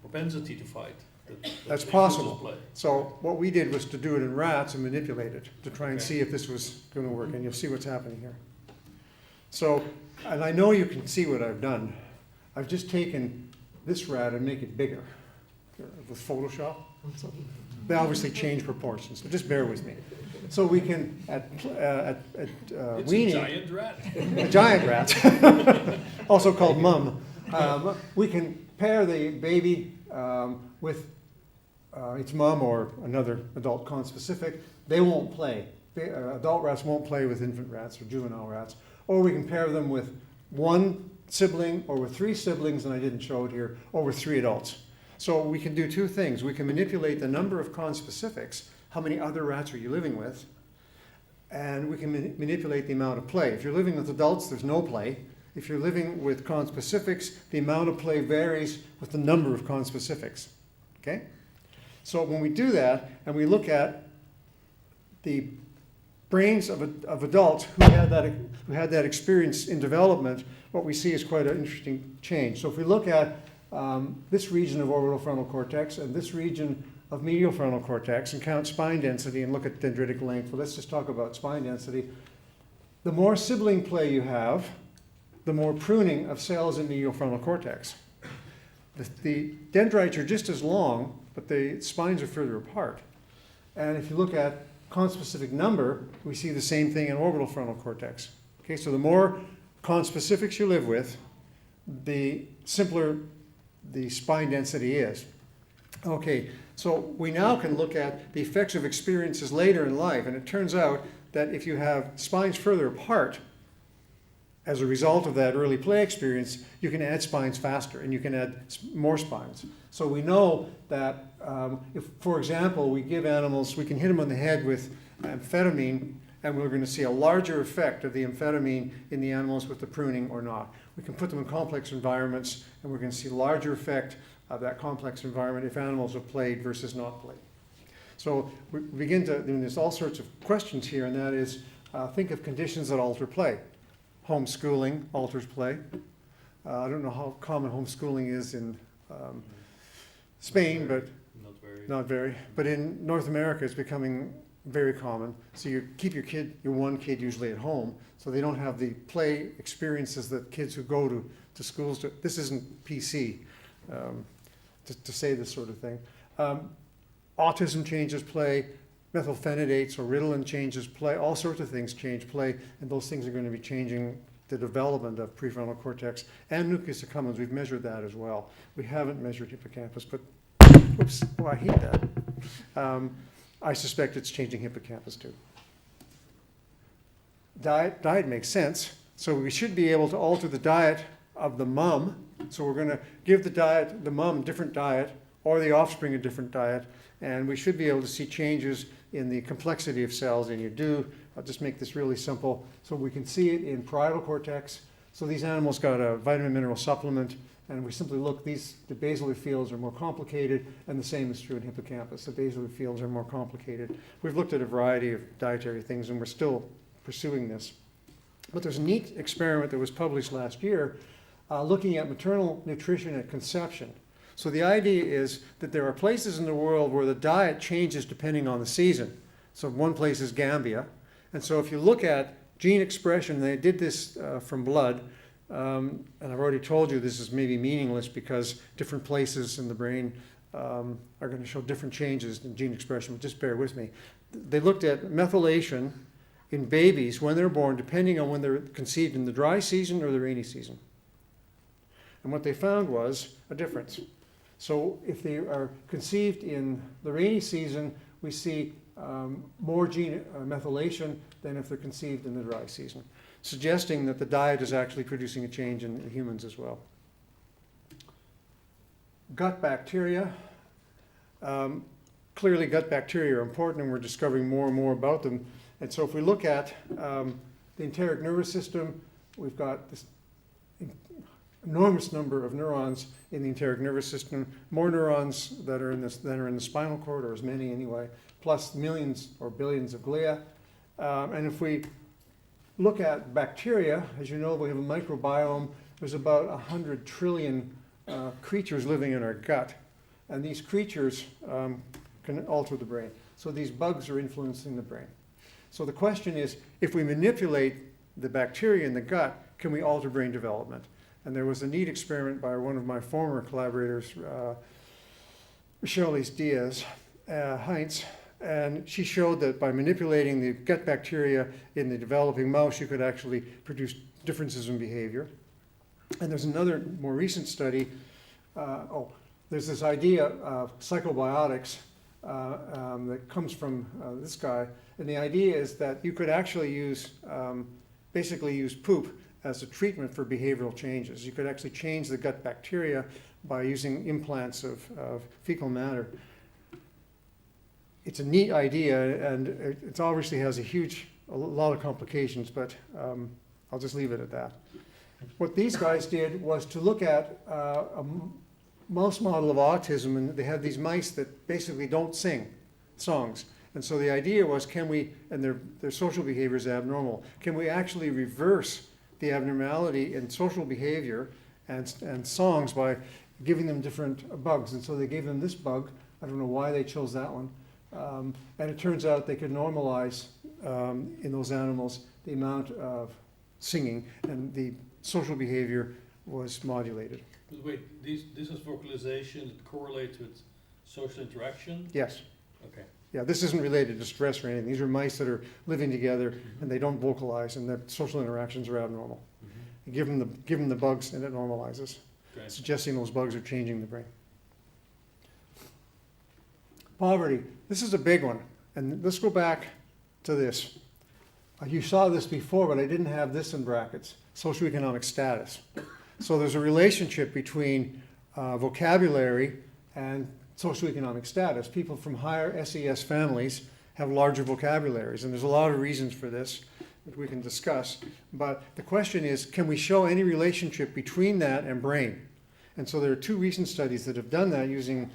propensity to fight. That's possible. So what we did was to do it in rats and manipulate it to try and see if this was going to work, and you'll see what's happening here. So, and I know you can see what I've done. I've just taken this rat and make it bigger with Photoshop. So they obviously change proportions, so just bear with me. So we can, at it's weaning, a giant rat. a giant rat, also called mum, we can pair the baby with its mom or another adult conspecific. They won't play. Adult rats won't play with infant rats or juvenile rats. Or we can pair them with one sibling or with three siblings, and I didn't show it here, or with three adults. So we can do two things. We can manipulate the number of conspecifics, how many other rats are you living with, and we can manipulate the amount of play. If you're living with adults, there's no play. If you're living with conspecifics, the amount of play varies with the number of conspecifics. Okay? So when we do that, and we look at the brains of adults who had that experience in development, what we see is quite an interesting change. So if we look at this region of orbital frontal cortex and this region of medial frontal cortex and count spine density and look at dendritic length. Well, let's just talk about spine density. The more sibling play you have, the more pruning of cells in medial frontal cortex. The dendrites are just as long, but the spines are further apart. And if you look at conspecific number, we see the same thing in orbital frontal cortex. Okay, so the more conspecifics you live with, the simpler the spine density is. Okay, so we now can look at the effects of experiences later in life, and it turns out that if you have spines further apart, as a result of that early play experience, you can add spines faster and you can add more spines. So we know that if, for example, we give animals, we can hit them on the head with amphetamine, and we're going to see a larger effect of the amphetamine in the animals with the pruning or not. We can put them in complex environments, and we're going to see a larger effect of that complex environment if animals have played versus not played. So we begin to, there's all sorts of questions here, and that is, think of conditions that alter play. Homeschooling alters play. I don't know how common homeschooling is in Spain, but not very. But in North America, it's becoming very common. So you keep your one kid usually at home, so they don't have the play experiences that kids who go to schools do. This isn't PC to say this sort of thing. Autism changes play. Methylphenidates or Ritalin changes play. All sorts of things change play, and those things are going to be changing the development of prefrontal cortex and nucleus accumbens. We've measured that as well. We haven't measured hippocampus, but oops, oh, I hate that. I suspect it's changing hippocampus too. Diet makes sense. So we should be able to alter the diet of the mom. So we're going to give the mom different diet, or the offspring a different diet, and we should be able to see changes in the complexity of cells, and you do. I'll just make this really simple. So we can see it in parietal cortex. So these animals got a vitamin mineral supplement, and we simply look, the basal fields are more complicated, and the same is true in hippocampus. The basal fields are more complicated. We've looked at a variety of dietary things, and we're still pursuing this. But there's a neat experiment that was published last year looking at maternal nutrition at conception. So the idea is that there are places in the world where the diet changes depending on the season. So one place is Gambia. And so if you look at gene expression, they did this from blood, and I've already told you this is maybe meaningless because different places in the brain are going to show different changes in gene expression, but just bear with me. They looked at methylation in babies when they're born, depending on when they're conceived in the dry season or the rainy season. And what they found was a difference. So if they are conceived in the rainy season, we see more gene methylation than if they're conceived in the dry season, suggesting that the diet is actually producing a change in humans as well. Gut bacteria. Clearly gut bacteria are important, and we're discovering more and more about them. And so if we look at the enteric nervous system, we've got this enormous number of neurons in the enteric nervous system, more neurons that are in the spinal cord, or as many anyway, plus millions or billions of glia. And if we look at bacteria, as you know, we have a microbiome. There's about 100 trillion creatures living in our gut, and these creatures can alter the brain. So these bugs are influencing the brain. So the question is, if we manipulate the bacteria in the gut, can we alter brain development? And there was a neat experiment by one of my former collaborators, Michelle Diaz Heinz, and she showed that by manipulating the gut bacteria in the developing mouse, you could actually produce differences in behavior. And there's another more recent study. There's this idea of psychobiotics that comes from this guy, and the idea is that you could actually use, basically use poop as a treatment for behavioral changes. You could actually change the gut bacteria by using implants of fecal matter. It's a neat idea, and it obviously has a lot of complications, but I'll just leave it at that. What these guys did was to look at a mouse model of autism, and they had these mice that basically don't sing songs. And so the idea was, can we, and their social behavior is abnormal, can we actually reverse the abnormality in social behavior and songs by giving them different bugs. And so they gave them this bug. I don't know why they chose that one. And it turns out they could normalize in those animals the amount of singing, and the social behavior was modulated. But wait, this is vocalization that correlates with social interaction? Yes. Okay. Yeah, this isn't related to stress or anything. These are mice that are living together and they don't vocalize, and their social interactions are abnormal. You give them the bugs and it normalizes, Okay. suggesting those bugs are changing the brain. Poverty. This is a big one. And let's go back to this. You saw this before, but I didn't have this in brackets. Socioeconomic status. So there's a relationship between vocabulary and socioeconomic status. People from higher SES families have larger vocabularies, and there's a lot of reasons for this that we can discuss. But the question is, can we show any relationship between that and brain? And so there are 2 recent studies that have done that using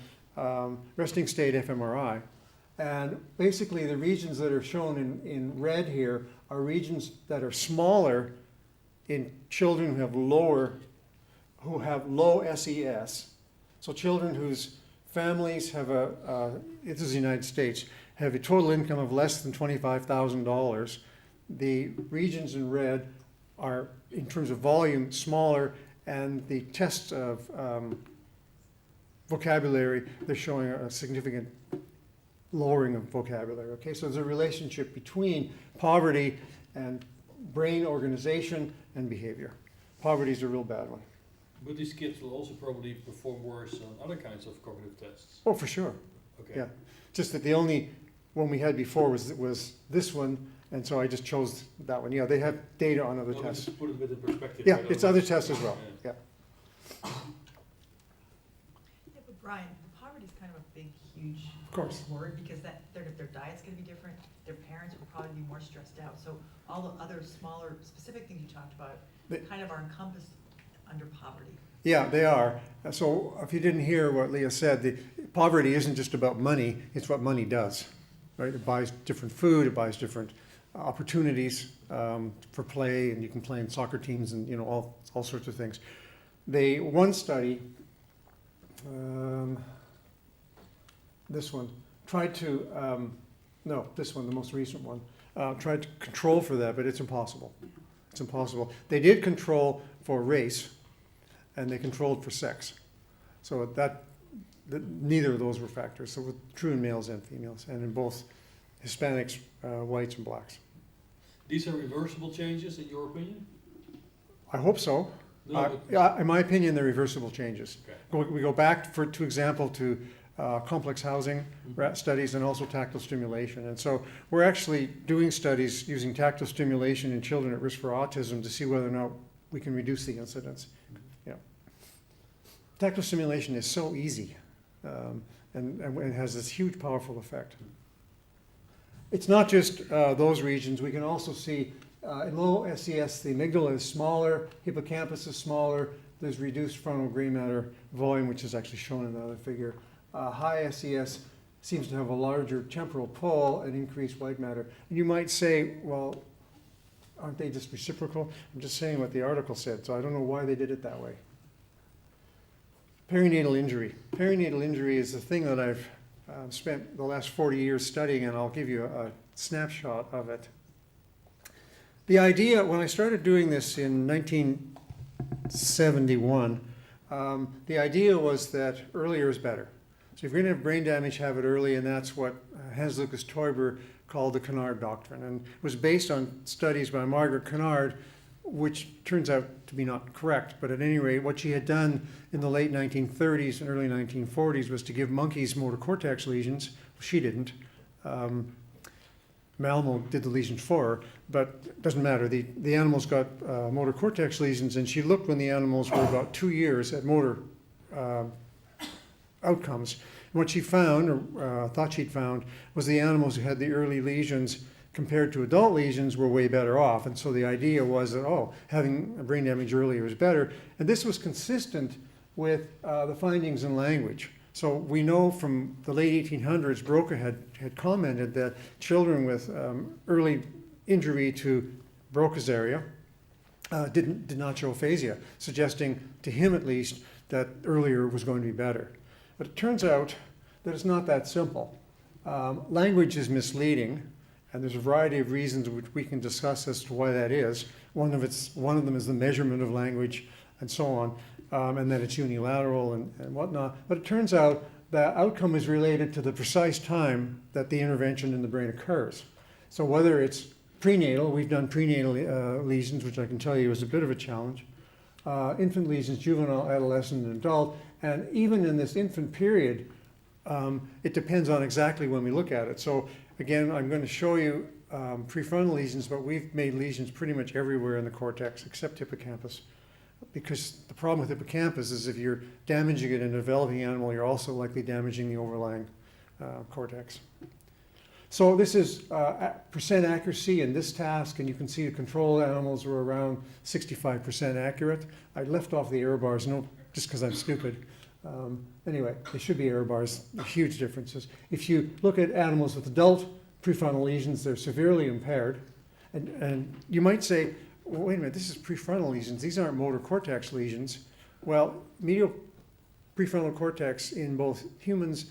resting state fMRI. And basically the regions that are shown in red here are regions that are smaller in children who have low SES. So children whose families have this is the United States, have a total income of less than $25,000. The regions in red are, in terms of volume, smaller, and the tests of vocabulary, they're showing a significant lowering of vocabulary. Okay, so there's a relationship between poverty and brain organization and behavior. Poverty is a real bad one. But these kids will also probably perform worse on other kinds of cognitive tests. Oh, for sure. Okay. Yeah. Just that the only one we had before was this one, and so I just chose that one. Yeah, they have data on other Well, tests. just put it a bit in perspective. Yeah, right? it's other tests as well. Yeah. Yeah. Yeah, but Brian, poverty is kind of a big, huge course. word, because their diet's gonna be different, their parents will probably be more stressed out, so all the other smaller, specific things you talked about kind of are encompassed under poverty. Yeah, they are. So if you didn't hear what Leah said, the poverty isn't just about money, it's what money does, right? It buys different food, it buys different opportunities for play, and you can play in soccer teams and, you know, all sorts of things. One study, this one, tried to, this one, the most recent one, tried to control for that, but it's impossible. It's impossible. They did control for race, and they controlled for sex. So neither of those were factors. So it's true in males and females, and in both Hispanics, whites, and blacks. These are reversible changes, in your opinion? I hope so. No, Yeah, in my opinion, they're reversible changes. Okay. We go back, to example, to complex housing studies and also tactile stimulation. And so we're actually doing studies using tactile stimulation in children at risk for autism to see whether or not we can reduce the incidence. Yeah. Tactile stimulation is so easy, and it has this huge, powerful effect. It's not just those regions. We can also see in low SES, the amygdala is smaller, hippocampus is smaller, there's reduced frontal gray matter volume, which is actually shown in the other figure. High SES seems to have a larger temporal pole and increased white matter. You might say, well, aren't they just reciprocal? I'm just saying what the article said, so I don't know why they did it that way. Perinatal injury. Perinatal injury is the thing that I've spent the last 40 years studying, and I'll give you a snapshot of it. The idea, when I started doing this in 1971, the idea was that earlier is better. So if you're going to have brain damage, have it early, and that's what Hans Lucas Teuber called the Kennard Doctrine, and it was based on studies by Margaret Kennard, which turns out to be not correct, but at any rate, what she had done in the late 1930s and early 1940s was to give monkeys motor cortex lesions. She didn't. Malmo did the lesions for her, but it doesn't matter. The animals got motor cortex lesions, and she looked when the animals were about 2 years at motor outcomes. And what she found, or thought she'd found, was the animals who had the early lesions compared to adult lesions were way better off. And so the idea was that, having brain damage earlier is better. And this was consistent with the findings in language. So we know from the late 1800s, Broca had commented that children with early injury to Broca's area did not show aphasia, suggesting to him at least that earlier was going to be better. But it turns out that it's not that simple. Language is misleading, and there's a variety of reasons which we can discuss as to why that is. One of them is the measurement of language and so on, and that it's unilateral and whatnot. But it turns out that outcome is related to the precise time that the intervention in the brain occurs. So whether it's prenatal, we've done prenatal lesions, which I can tell you is a bit of a challenge, infant lesions, juvenile, adolescent, and adult, and even in this infant period, it depends on exactly when we look at it. So again, I'm going to show you prefrontal lesions, but we've made lesions pretty much everywhere in the cortex except hippocampus. Because the problem with hippocampus is if you're damaging it in a developing animal, you're also likely damaging the overlying cortex. So this is percent accuracy in this task, and you can see the control animals were around 65% accurate. I left off the error bars, just because I'm stupid. Anyway, they should be error bars, huge differences. If you look at animals with adult prefrontal lesions, they're severely impaired. And you might say, well, wait a minute, this is prefrontal lesions. These aren't motor cortex lesions. Well, medial prefrontal cortex in both humans,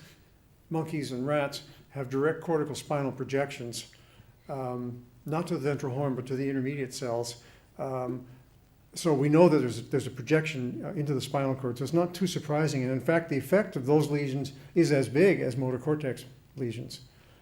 monkeys, and rats have direct cortical spinal projections, not to the ventral horn, but to the intermediate cells. So we know that there's a projection into the spinal cord, so it's not too surprising. And in fact, the effect of those lesions is as big as motor cortex lesions,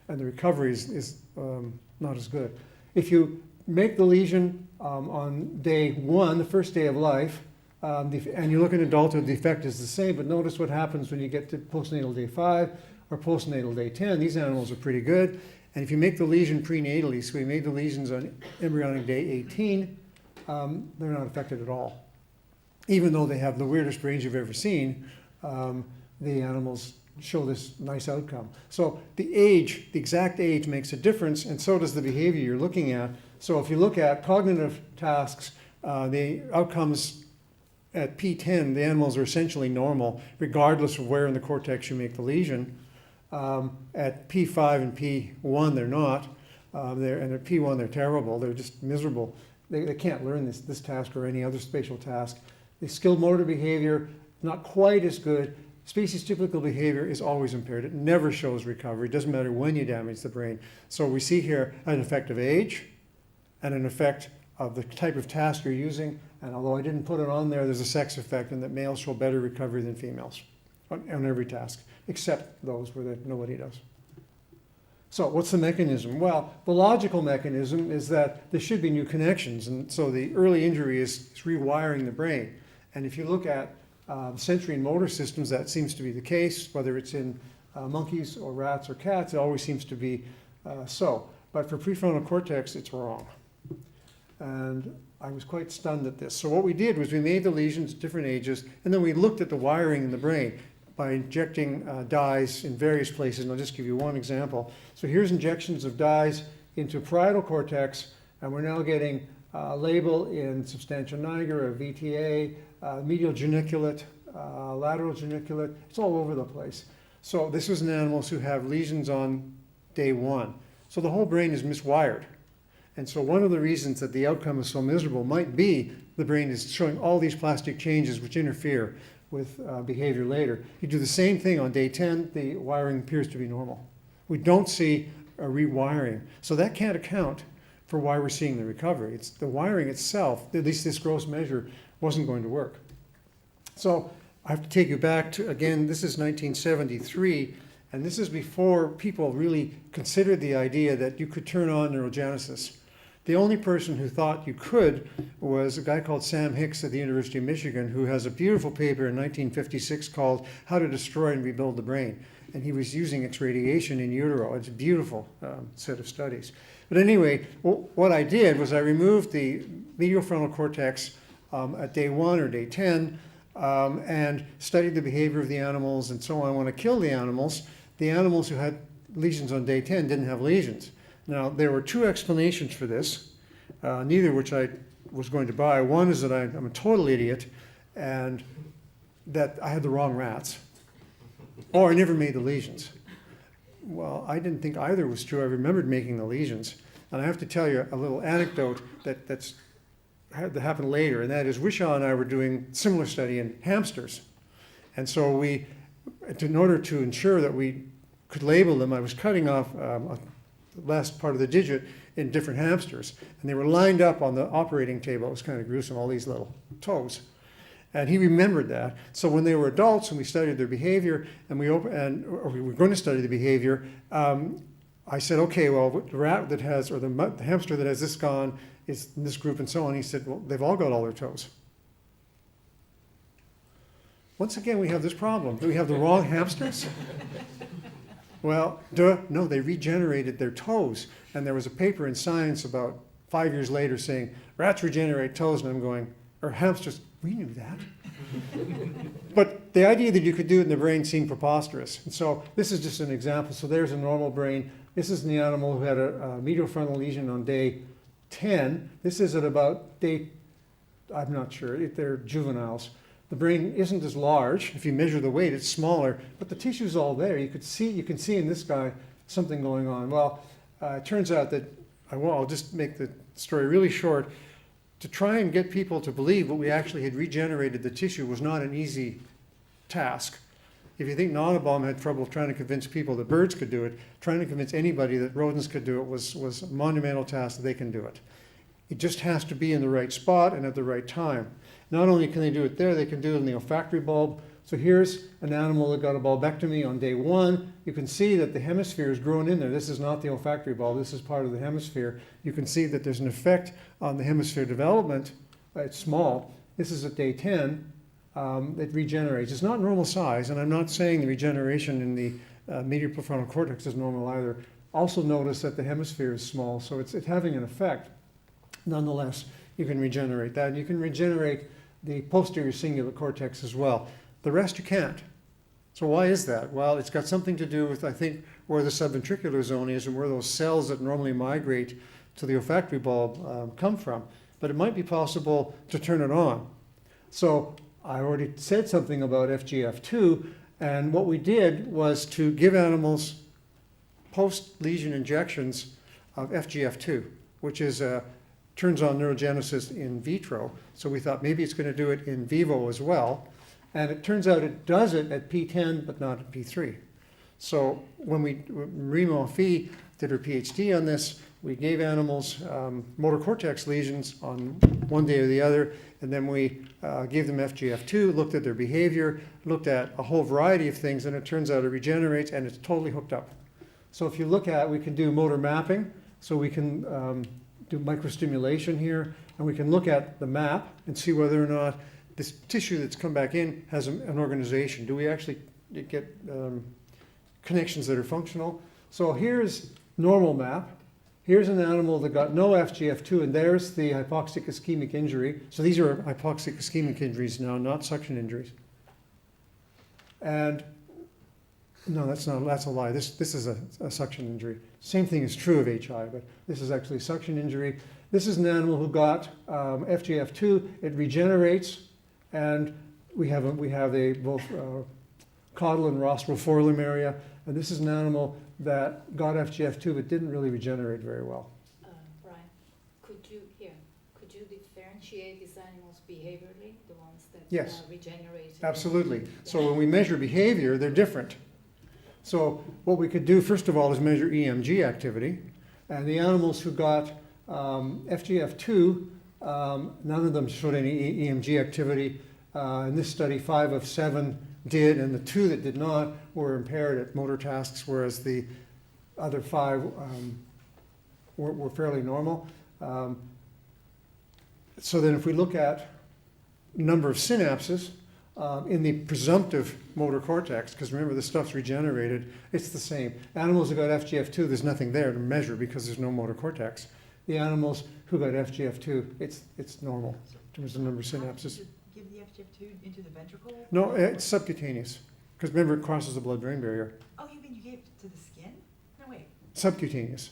and the recovery is not as good. If you make the lesion on day 1, the first day of life, and you look at adulthood, the effect is the same, but notice what happens when you get to postnatal day 5 or postnatal day 10. These animals are pretty good. And if you make the lesion prenatally, so we made the lesions on embryonic day 18, they're not affected at all. Even though they have the weirdest brains you've ever seen, the animals show this nice outcome. So the age, the exact age makes a difference, and so does the behavior you're looking at. So if you look at cognitive tasks, the outcomes at P10, the animals are essentially normal, regardless of where in the cortex you make the lesion. At P5 and P1, they're not. And at P1, they're terrible. They're just miserable. They can't learn this task or any other spatial task. The skilled motor behavior, not quite as good. Species typical behavior is always impaired. It never shows recovery. It doesn't matter when you damage the brain. So we see here an effect of age and an effect of the type of task you're using. And although I didn't put it on there, there's a sex effect in that males show better recovery than females on every task, except those where nobody does. So what's the mechanism? Well, the logical mechanism is that there should be new connections. And so the early injury is rewiring the brain. And if you look at sensory and motor systems, that seems to be the case, whether it's in monkeys or rats or cats, it always seems to be so. But for prefrontal cortex, it's wrong. And I was quite stunned at this. So what we did was we made the lesions at different ages, and then we looked at the wiring in the brain by injecting dyes in various places. And I'll just give you one example. So here's injections of dyes into parietal cortex, and we're now getting label in substantia nigra, VTA, medial geniculate, lateral geniculate. It's all over the place. So this was in animals who have lesions on day 1. So the whole brain is miswired. And so one of the reasons that the outcome is so miserable might be the brain is showing all these plastic changes which interfere with behavior later. You do the same thing on day 10, the wiring appears to be normal. We don't see a rewiring. So that can't account for why we're seeing the recovery. It's the wiring itself, at least this gross measure, wasn't going to work. So I have to take you back to, again, this is 1973, and this is before people really considered the idea that you could turn on neurogenesis. The only person who thought you could was a guy called Sam Hicks at the University of Michigan, who has a beautiful paper in 1956 called How to Destroy and Rebuild the Brain. And he was using X radiation in utero. It's a beautiful set of studies. But anyway, what I did was I removed the medial frontal cortex at day 1 or day 10 and studied the behavior of the animals and so on. When I killed the animals who had lesions on day 10 didn't have lesions. Now, there were 2 explanations for this, neither of which I was going to buy. One is that I'm a total idiot and that I had the wrong rats, or I never made the lesions. Well, I didn't think either was true. I remembered making the lesions. And I have to tell you a little anecdote that happened later, and that is Wishaw and I were doing a similar study in hamsters. And so in order to ensure that we could label them, I was cutting off the last part of the digit in different hamsters. And they were lined up on the operating table. It was kind of gruesome, all these little toes. And he remembered that. So when they were adults and we studied their behavior, or we were going to study the behavior, I said, okay, well, the rat that has, or the hamster that has this gone is in this group and so on. He said, well, they've all got all their toes. Once again, we have this problem. Do we have the wrong hamsters? Well, no, they regenerated their toes. And there was a paper in Science about 5 years later saying, rats regenerate toes. And I'm going, or hamsters, we knew that. But the idea that you could do it in the brain seemed preposterous. And so this is just an example. So there's a normal brain. This is the animal who had a medial frontal lesion on day 10. This is at about day, I'm not sure, they're juveniles. The brain isn't as large. If you measure the weight, it's smaller, but the tissue's all there. You can see in this guy something going on. Well, it turns out that, I'll just make the story really short. To try and get people to believe what we actually had regenerated the tissue was not an easy task. If you think Nottebohm had trouble trying to convince people that birds could do it, trying to convince anybody that rodents could do it was a monumental task that they can do it. It just has to be in the right spot and at the right time. Not only can they do it there, they can do it in the olfactory bulb. So here's an animal that got a bulbectomy on day 1. You can see that the hemisphere is grown in there. This is not the olfactory bulb. This is part of the hemisphere. You can see that there's an effect on the hemisphere development. It's small. This is at day 10. It regenerates. It's not normal size, and I'm not saying the regeneration in the medial prefrontal cortex is normal either. Also notice that the hemisphere is small, so it's having an effect. Nonetheless, you can regenerate that. You can regenerate the posterior cingulate cortex as well. The rest you can't. So why is that? Well, it's got something to do with, I think, where the subventricular zone is and where those cells that normally migrate to the olfactory bulb come from. But it might be possible to turn it on. So I already said something about FGF2, and what we did was to give animals post-lesion injections of FGF2, which is turns on neurogenesis in vitro. So we thought maybe it's going to do it in vivo as well. And it turns out it does it at P10, but not at P3. So when Marie Monfils did her PhD on this, we gave animals motor cortex lesions on one day or the other, and then we gave them FGF2, looked at their behavior, looked at a whole variety of things, and it turns out it regenerates and it's totally hooked up. So if you look at, we can do motor mapping, so we can do microstimulation here, and we can look at the map and see whether or not this tissue that's come back in has an organization. Do we actually get connections that are functional? So here's normal map. Here's an animal that got no FGF2, and there's the hypoxic ischemic injury. So these are hypoxic ischemic injuries now, not suction injuries. And no, that's a lie. This is a suction injury. Same thing is true of HI, but this is actually a suction injury. This is an animal who got FGF2. It regenerates, and we have both caudal and rostral forelimb area. And this is an animal that got FGF2 but didn't really regenerate very well. Brian, could you differentiate these animals behaviorally, the ones that Yes. regenerate? Absolutely. So when we measure behavior, they're different. So what we could do, first of all, is measure EMG activity. And the animals who got FGF2, none of them showed any EMG activity. In this study, 5 of 7 did, and the 2 that did not were impaired at motor tasks, whereas the other 5 were fairly normal. So then if we look at number of synapses in the presumptive motor cortex, because remember this stuff's regenerated, it's the same. Animals who got FGF2, there's nothing there to measure because there's no motor cortex. The animals who got FGF2, it's normal in terms of number of synapses. Give the FGF2 into the ventricle? No, it's subcutaneous, because remember it crosses the blood-brain barrier. Oh, you mean you gave it to the skin? No, wait. Subcutaneous.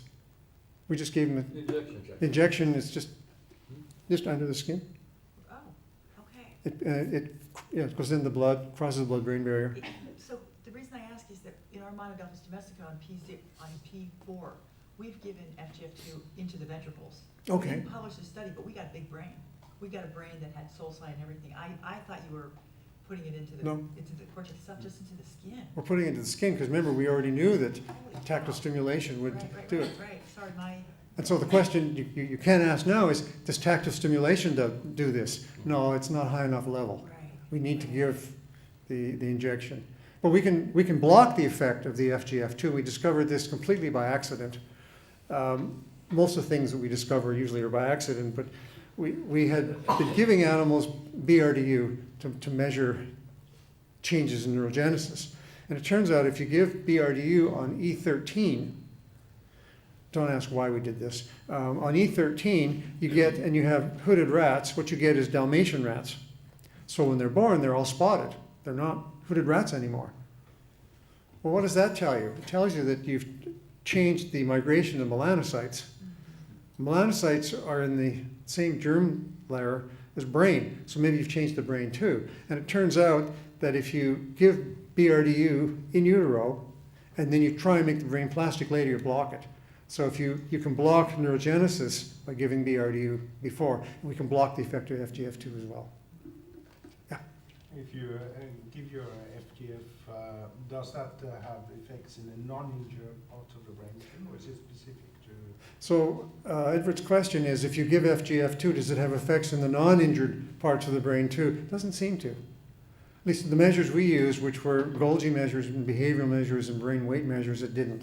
We just gave them Injection. an injection. It's just under the skin. Oh, okay. It goes in the blood, crosses the blood-brain barrier. So the reason I ask is that in our monodelphis domestica on P4, we've given FGF2 into the ventricles. We Okay. didn't publish the study, but we got a big brain. We got a brain that had soul side and everything. I thought you were putting it into No. into the cortex, it's not just into the skin. We're putting it into the skin, because remember, we already knew that tactile stimulation would do it. Right, sorry, my, And so the question you can ask now is, does tactile stimulation do this? No, it's not high enough level. right. We need to give the injection. But we can block the effect of the FGF2. We discovered this completely by accident. Most of the things that we discover usually are by accident, but we had been giving animals BRDU to measure changes in neurogenesis. And it turns out if you give BRDU on E13, don't ask why we did this, on E13 you get, and you have hooded rats, what you get is Dalmatian rats. So when they're born, they're all spotted. They're not hooded rats anymore. Well, what does that tell you? It tells you that you've changed the migration of melanocytes. Melanocytes are in the same germ layer as brain, so maybe you've changed the brain too. And it turns out that if you give BRDU in utero, and then you try and make the brain plastic later, you block it. So if you can block neurogenesis by giving BRDU before, and we can block the effect of FGF2 as well. If you give your FGF, does that have effects in the non-injured parts of the brain, or is it specific to? So Edward's question is, if you give FGF2, does it have effects in the non-injured parts of the brain too? It doesn't seem to. At least the measures we used, which were Golgi measures and behavioral measures and brain weight measures, it didn't.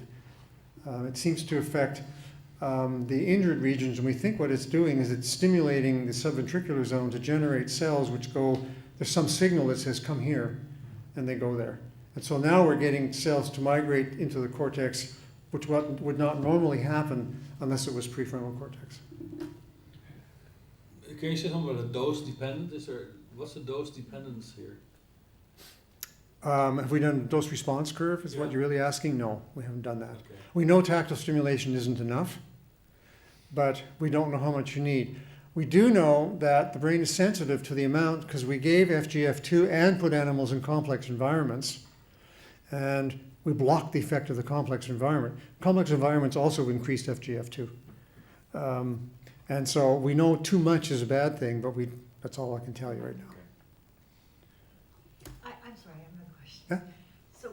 It seems to affect the injured regions, and we think what it's doing is it's stimulating the subventricular zone to generate cells which go, there's some signal that says come here, and they go there. And so now we're getting cells to migrate into the cortex, which would not normally happen unless it was prefrontal cortex. Can you say something about a dose dependent? What's the dose dependence here? Have we done a dose response curve, is what Yeah. you're really asking? No, we haven't done that. Okay. We know tactile stimulation isn't enough, but we don't know how much you need. We do know that the brain is sensitive to the amount because we gave FGF2 and put animals in complex environments, and we blocked the effect of the complex environment. Complex environments also increased FGF2. And so we know too much is a bad thing, but that's all I can tell you right now. I'm sorry, I have another question. Yeah? So,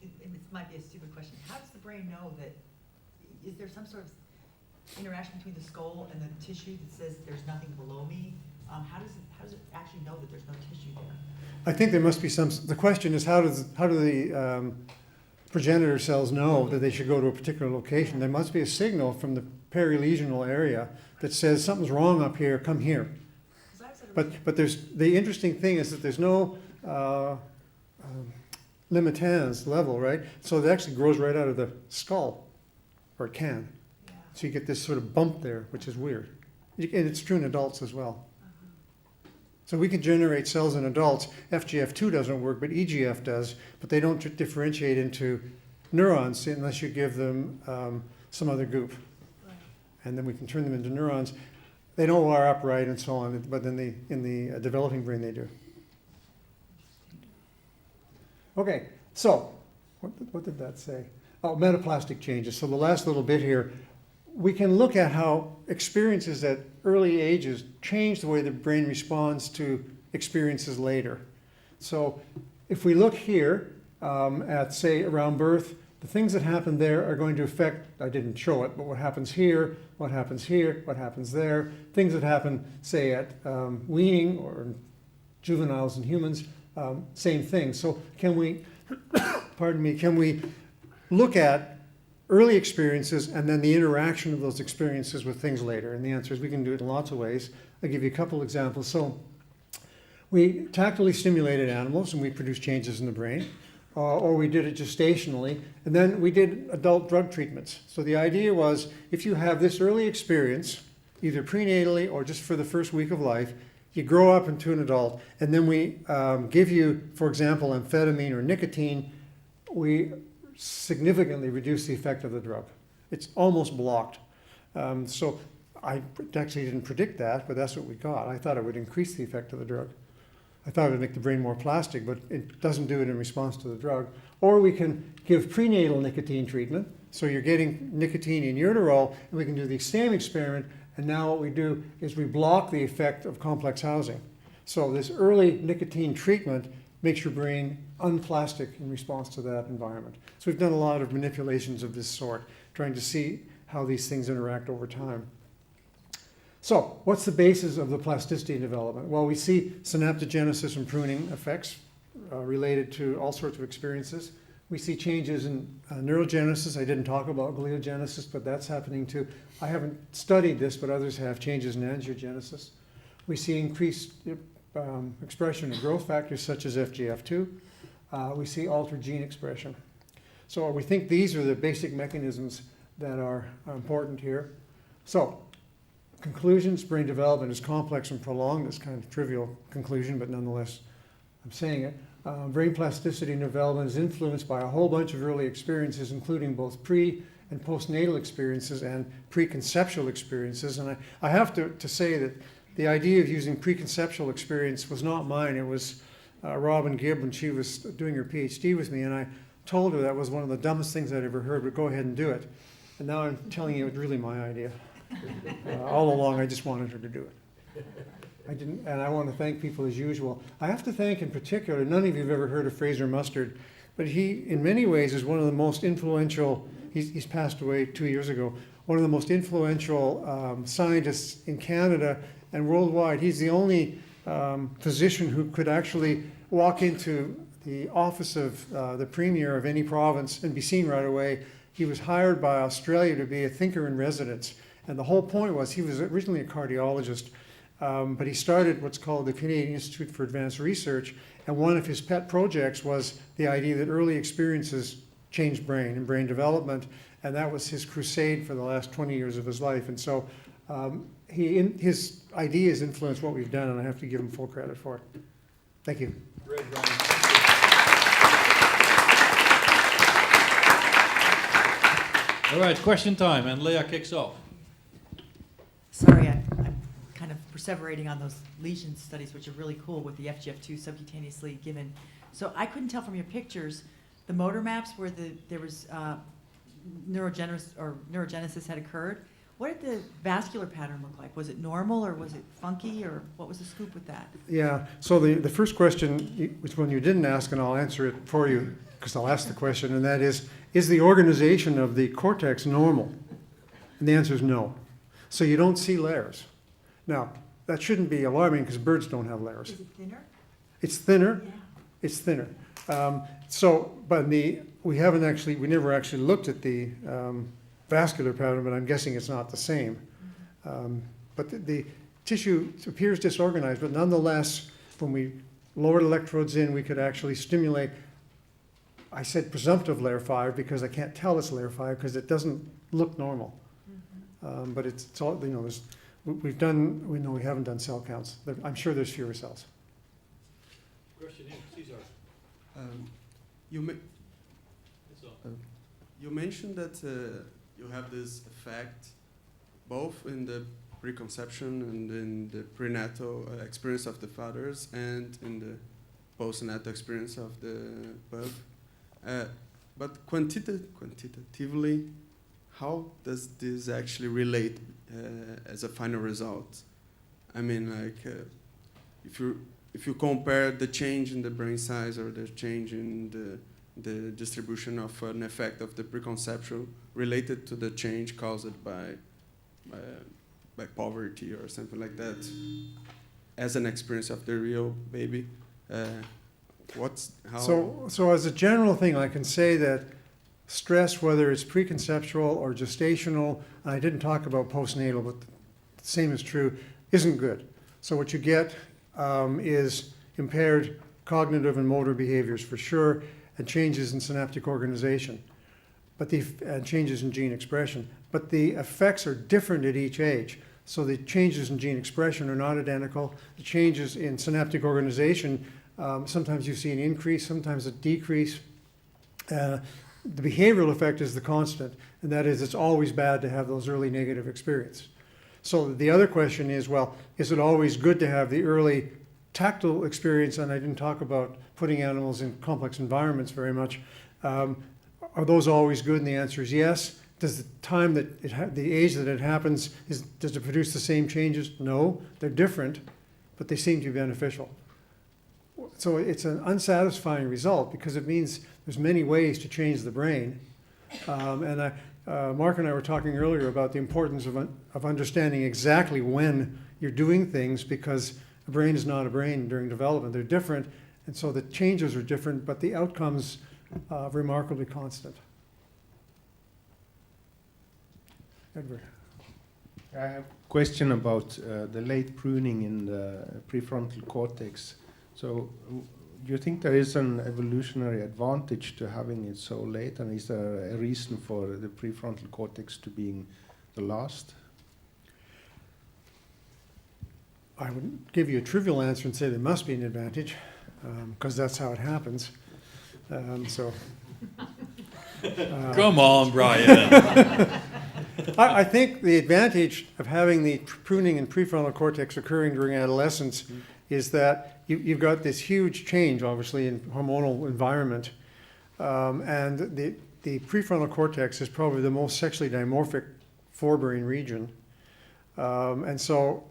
it might be a stupid question, how does the brain know that, is there some sort of interaction between the skull and the tissue that says there's nothing below me? How does it actually know that there's no tissue there? I think there must be the question is how do the progenitor cells know that they should go to a particular location? There must be a signal from the perilesional area that says something's wrong up here, come here. 'Cause I was at a But the interesting thing is that there's no limitans level, right? So it actually grows right out of the skull, or it can. yeah. So you get this sort of bump there, which is weird. And it's true in adults as well. So we can generate cells in adults. FGF2 doesn't work, but EGF does. But they don't differentiate into neurons unless you give them some other goop. Right. And then we can turn them into neurons. They don't wire up right and so on, but in the developing brain they do. Okay, so what did that say? Oh, metaplastic changes. So the last little bit here, we can look at how experiences at early ages change the way the brain responds to experiences later. So if we look here at, say, around birth, the things that happen there are going to affect, I didn't show it, but what happens here, what happens here, what happens there, things that happen, say, at weaning or juveniles and humans, same thing. So can we, can we look at early experiences and then the interaction of those experiences with things later? And the answer is we can do it in lots of ways. I'll give you a couple examples. So we tactily stimulated animals and we produced changes in the brain, or we did it gestationally, and then we did adult drug treatments. So the idea was if you have this early experience, either prenatally or just for the first week of life, you grow up into an adult, and then we give you, for example, amphetamine or nicotine, we significantly reduce the effect of the drug. It's almost blocked. So I actually didn't predict that, but that's what we got. I thought it would increase the effect of the drug. I thought it would make the brain more plastic, but it doesn't do it in response to the drug. Or we can give prenatal nicotine treatment. So you're getting nicotine in utero, and we can do the same experiment. And now what we do is we block the effect of complex housing. So this early nicotine treatment makes your brain unplastic in response to that environment. So we've done a lot of manipulations of this sort, trying to see how these things interact over time. So what's the basis of the plasticity development? Well, we see synaptogenesis and pruning effects related to all sorts of experiences. We see changes in neurogenesis. I didn't talk about gliogenesis, but that's happening too. I haven't studied this, but others have changes in angiogenesis. We see increased expression of growth factors such as FGF2. We see altered gene expression. So we think these are the basic mechanisms that are important here. So conclusions, brain development is complex and prolonged. It's kind of a trivial conclusion, but nonetheless, I'm saying it. Brain plasticity and development is influenced by a whole bunch of early experiences, including both pre- and postnatal experiences and preconceptual experiences. And I have to say that the idea of using preconceptual experience was not mine. It was Robin Gibb when she was doing her PhD with me, and I told her that was one of the dumbest things I'd ever heard, but go ahead and do it. And now I'm telling you it was really my idea. All along, I just wanted her to do it. I didn't, and I want to thank people as usual. I have to thank in particular, none of you have ever heard of Fraser Mustard, but he, in many ways, is one of the most influential, he's passed away 2 years ago, one of the most influential scientists in Canada and worldwide. He's the only physician who could actually walk into the office of the premier of any province and be seen right away. He was hired by Australia to be a thinker in residence. And the whole point was he was originally a cardiologist, but he started what's called the Canadian Institute for Advanced Research. And one of his pet projects was the idea that early experiences change brain and brain development. And that was his crusade for the last 20 years of his life. And so his ideas influence what we've done, and I have to give him full credit for it. Thank you. Great, Brian. All right, question time, and Leah kicks off. Sorry, I'm kind of perseverating on those lesion studies, which are really cool with the FGF2 subcutaneously given. So I couldn't tell from your pictures, the motor maps where there was neurogenesis had occurred. What did the vascular pattern look like? Was it normal, or was it funky, or what was the scoop with that? Yeah, so the first question, which one you didn't ask, and I'll answer it for you, because I'll ask the question, and that is the organization of the cortex normal? And the answer is no. So you don't see layers. Now, that shouldn't be alarming, because birds don't have layers. Is it thinner? It's thinner. Yeah. It's thinner. But we never actually looked at the vascular pattern, but I'm guessing it's not the same. But the tissue appears disorganized, but nonetheless, when we lowered electrodes in, we could actually stimulate, I said presumptive layer 5 because I can't tell it's layer 5 because it doesn't look normal. But it's all, we haven't done cell counts. I'm sure there's fewer cells. Question here, Cesar. You mentioned that you have this effect both in the preconception and in the prenatal experience of the fathers and in the postnatal experience of the pup. But quantitatively, how does this actually relate as a final result? I mean, like, if you compare the change in the brain size or the change in the distribution of an effect of the preconception related to the change caused by poverty or something like that, as an experience of the real baby, So as a general thing, I can say that stress, whether it's preconceptual or gestational, and I didn't talk about postnatal, but the same is true, isn't good. So what you get is impaired cognitive and motor behaviors for sure, and changes in synaptic organization, and changes in gene expression. But the effects are different at each age. So the changes in gene expression are not identical. The changes in synaptic organization, sometimes you see an increase, sometimes a decrease. The behavioral effect is the constant, and that is it's always bad to have those early negative experiences. So the other question is, well, is it always good to have the early tactile experience? And I didn't talk about putting animals in complex environments very much. Are those always good? And the answer is yes. Does the time that the age that it happens, does it produce the same changes? No, they're different. but they seem to be beneficial. So it's an unsatisfying result because it means there's many ways to change the brain. Mark and I were talking earlier about the importance of understanding exactly when you're doing things, because a brain is not a brain during development. They're different, and so the changes are different, but the outcomes remarkably constant. Edward. I have a question about the late pruning in the prefrontal cortex. So, do you think there is an evolutionary advantage to having it so late, and is there a reason for the prefrontal cortex to being the last? I would give you a trivial answer and say there must be an advantage, because that's how it happens. Come on, Brian. I think the advantage of having the pruning in prefrontal cortex occurring during adolescence is that you've got this huge change, obviously, in hormonal environment. And the prefrontal cortex is probably the most sexually dimorphic forebrain region. And so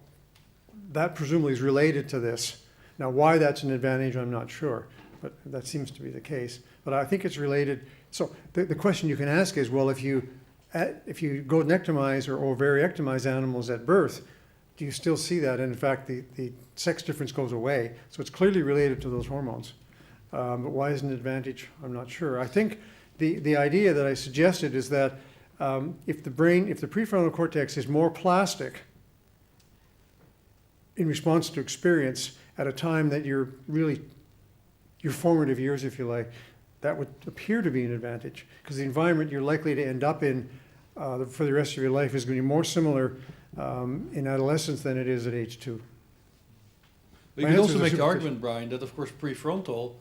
that presumably is related to this. Now, why that's an advantage, I'm not sure, but that seems to be the case. But I think it's related. So the question you can ask is, well, if you gonectomize or ovariectomize animals at birth, do you still see that? And in fact, the sex difference goes away. So it's clearly related to those hormones. But why is it an advantage? I'm not sure. I think the idea that I suggested is that if the prefrontal cortex is more plastic in response to experience at a time that you're really, your formative years, if you like, that would appear to be an advantage, because the environment you're likely to end up in for the rest of your life is going to be more similar in adolescence than it is at age 2. But you My can answer also is a make the superficial- argument, Brian, that of course prefrontal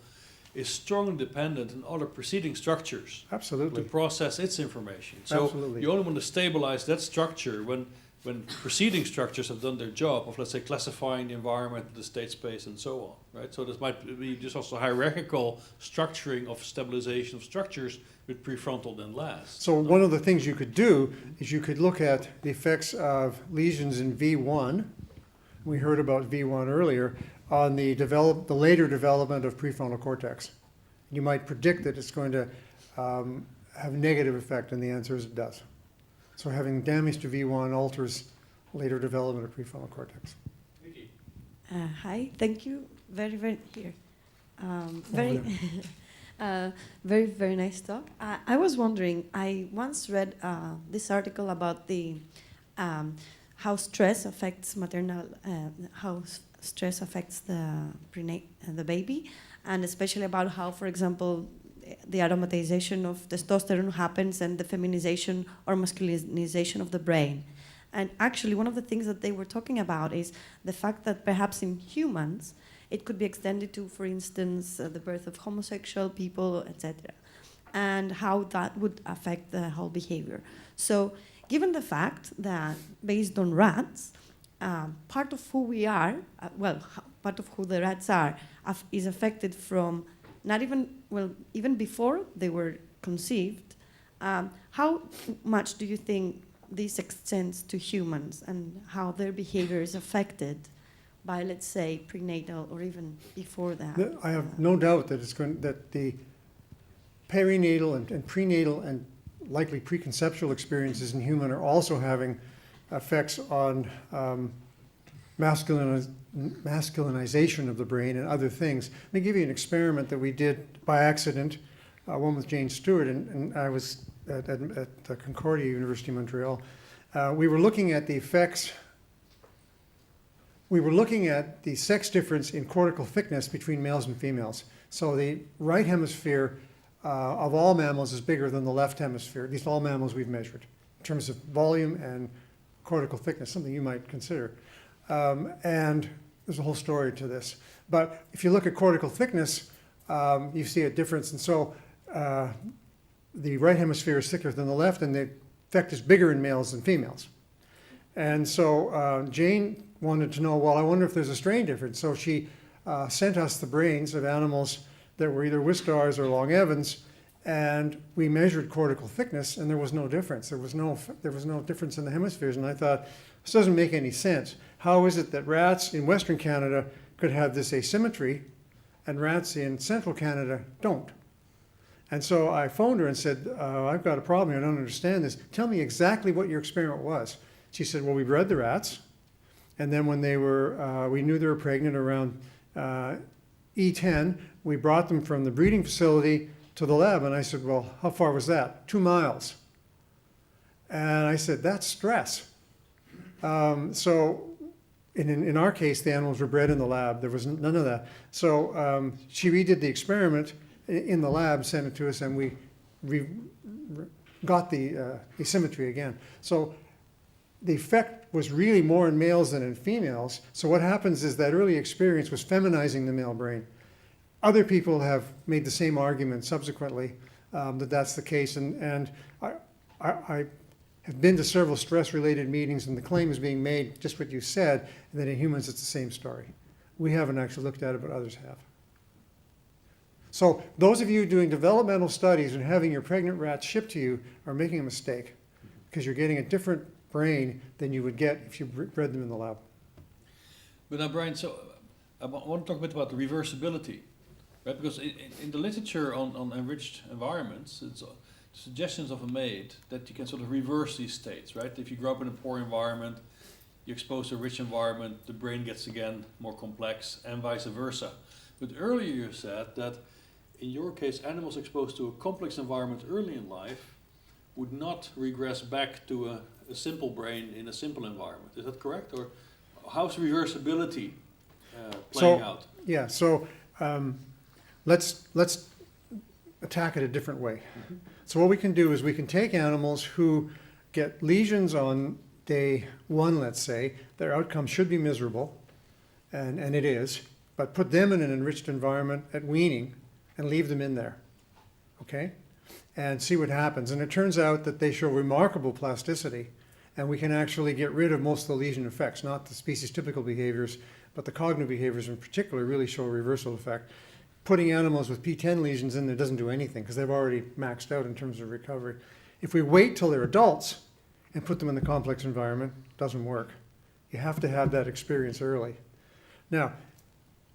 is strongly dependent on other preceding structures to Absolutely. process its information. So Absolutely. you only want to stabilize that structure when preceding structures have done their job of, let's say, classifying the environment, the state space, and so on, right? So this might be just also hierarchical structuring of stabilization of structures with prefrontal than last. So one of the things you could do is you could look at the effects of lesions in V1. We heard about V1 earlier, on the later development of prefrontal cortex. You might predict that it's going to have a negative effect, and the answer is it does. So having damage to V1 alters later development of prefrontal cortex. Hi, thank you. Very, very here. Very, very, very nice talk. I was wondering. I once read this article about the how stress affects maternal, stress affects the baby, and especially about how, for example, the aromatization of testosterone happens and the feminization or masculinization of the brain. And actually, one of the things that they were talking about is the fact that perhaps in humans, it could be extended to, for instance, the birth of homosexual people, etc., and how that would affect the whole behavior. So, given the fact that, based on rats, part of who we are, part of who the rats are, is affected from not even, even before they were conceived. How much do you think this extends to humans and how their behavior is affected by, let's say, prenatal or even before that? I have no doubt that that the perinatal and prenatal and likely preconceptual experiences in human are also having effects on masculinization of the brain and other things. Let me give you an experiment that we did by accident, one with Jane Stewart, and I was at Concordia University, Montreal. We were looking at the effects, we were looking at the sex difference in cortical thickness between males and females. So the right hemisphere of all mammals is bigger than the left hemisphere, at least all mammals we've measured, in terms of volume and cortical thickness, something you might consider. And there's a whole story to this. But if you look at cortical thickness, you see a difference. And so the right hemisphere is thicker than the left, and the effect is bigger in males than females. And so Jane wanted to know, well, I wonder if there's a strain difference. So she sent us the brains of animals that were either Wistars or Long Evans, and we measured cortical thickness, and there was no difference. There was no difference in the hemispheres, and I thought, this doesn't make any sense. how is it that rats in Western Canada could have this asymmetry and rats in Central Canada don't? And so I phoned her and said, I've got a problem, I don't understand this. Tell me exactly what your experiment was. She said, well, we bred the rats, and then when they were, we knew they were pregnant around E10, we brought them from the breeding facility to the lab, and I said, well, how far was that? 2 miles. And I said, that's stress. So in our case, the animals were bred in the lab. There was none of that. So she redid the experiment in the lab, sent it to us, and we got the asymmetry again. So the effect was really more in males than in females. So what happens is that early experience was feminizing the male brain. Other people have made the same argument subsequently that that's the case. And I have been to several stress-related meetings, and the claim is being made, just what you said, that in humans it's the same story. We haven't actually looked at it, but others have. So those of you doing developmental studies and having your pregnant rats shipped to you are making a mistake, because you're getting a different brain than you would get if you bred them in the lab. But now, Brian, so I want to talk a bit about the reversibility, right? Because in the literature on enriched environments, it's suggestions of are made that you can sort of reverse these states, right? If you grow up in a poor environment, you're exposed to a rich environment, the brain gets again more complex, and vice versa. But earlier you said that in your case, animals exposed to a complex environment early in life would not regress back to a simple brain in a simple environment. Is that correct? Or how's reversibility playing out? Yeah, so let's attack it a different way. Mm-hmm. So what we can do is we can take animals who get lesions on day 1, let's say, their outcome should be miserable, and it is, but put them in an enriched environment at weaning and leave them in there, okay? And see what happens. And it turns out that they show remarkable plasticity, and we can actually get rid of most of the lesion effects, not the species-typical behaviors, but the cognitive behaviors in particular really show a reversal effect. Putting animals with P10 lesions in there doesn't do anything because they've already maxed out in terms of recovery. If we wait till they're adults and put them in the complex environment, it doesn't work. You have to have that experience early. Now,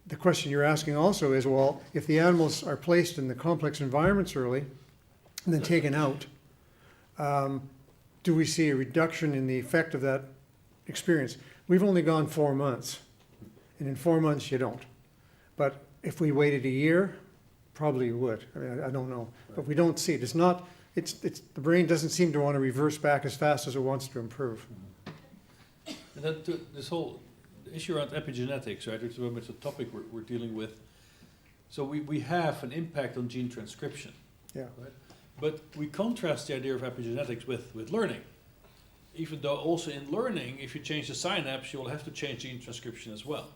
the question you're asking also is, well, if the animals are placed in the complex environments early and then taken out, do we see a reduction in the effect of that experience? We've only gone 4 months, and in 4 months you don't. But if we waited a year, probably you would. I mean, I don't know, but we don't see it. It's not. It's the brain doesn't seem to want to reverse back as fast as it wants to improve. And then this whole issue around epigenetics, right? Which is very much a topic we're dealing with. So we have an impact on gene transcription. Yeah. Right? But we contrast the idea of epigenetics with learning. Even though also in learning, if you change the synapse, you will have to change gene transcription as well.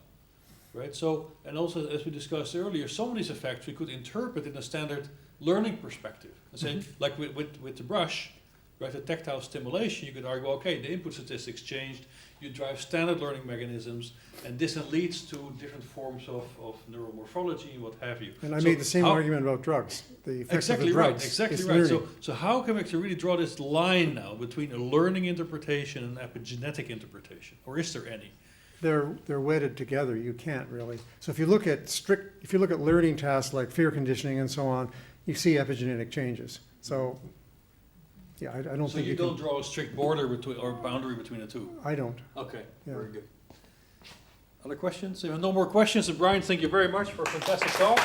Right? So, and also as we discussed earlier, some of these effects we could interpret in a standard learning perspective. And say, like with the brush, right, the tactile stimulation, you could argue, okay, the input statistics changed, you drive standard learning mechanisms, and this then leads to different forms of neuromorphology and what have you. And I made the same argument about drugs. The effects of the drugs. Exactly right. So how can we actually really draw this line now between a learning interpretation and epigenetic interpretation? Or is there any? They're wedded together. You can't really. So if you look at learning tasks like fear conditioning and so on, you see epigenetic changes. So yeah, I don't so think you don't draw a strict border between or boundary between the two. I don't. Okay, Yeah. very good. Other questions? If you have no more questions, Brian, thank you very much for a fantastic talk.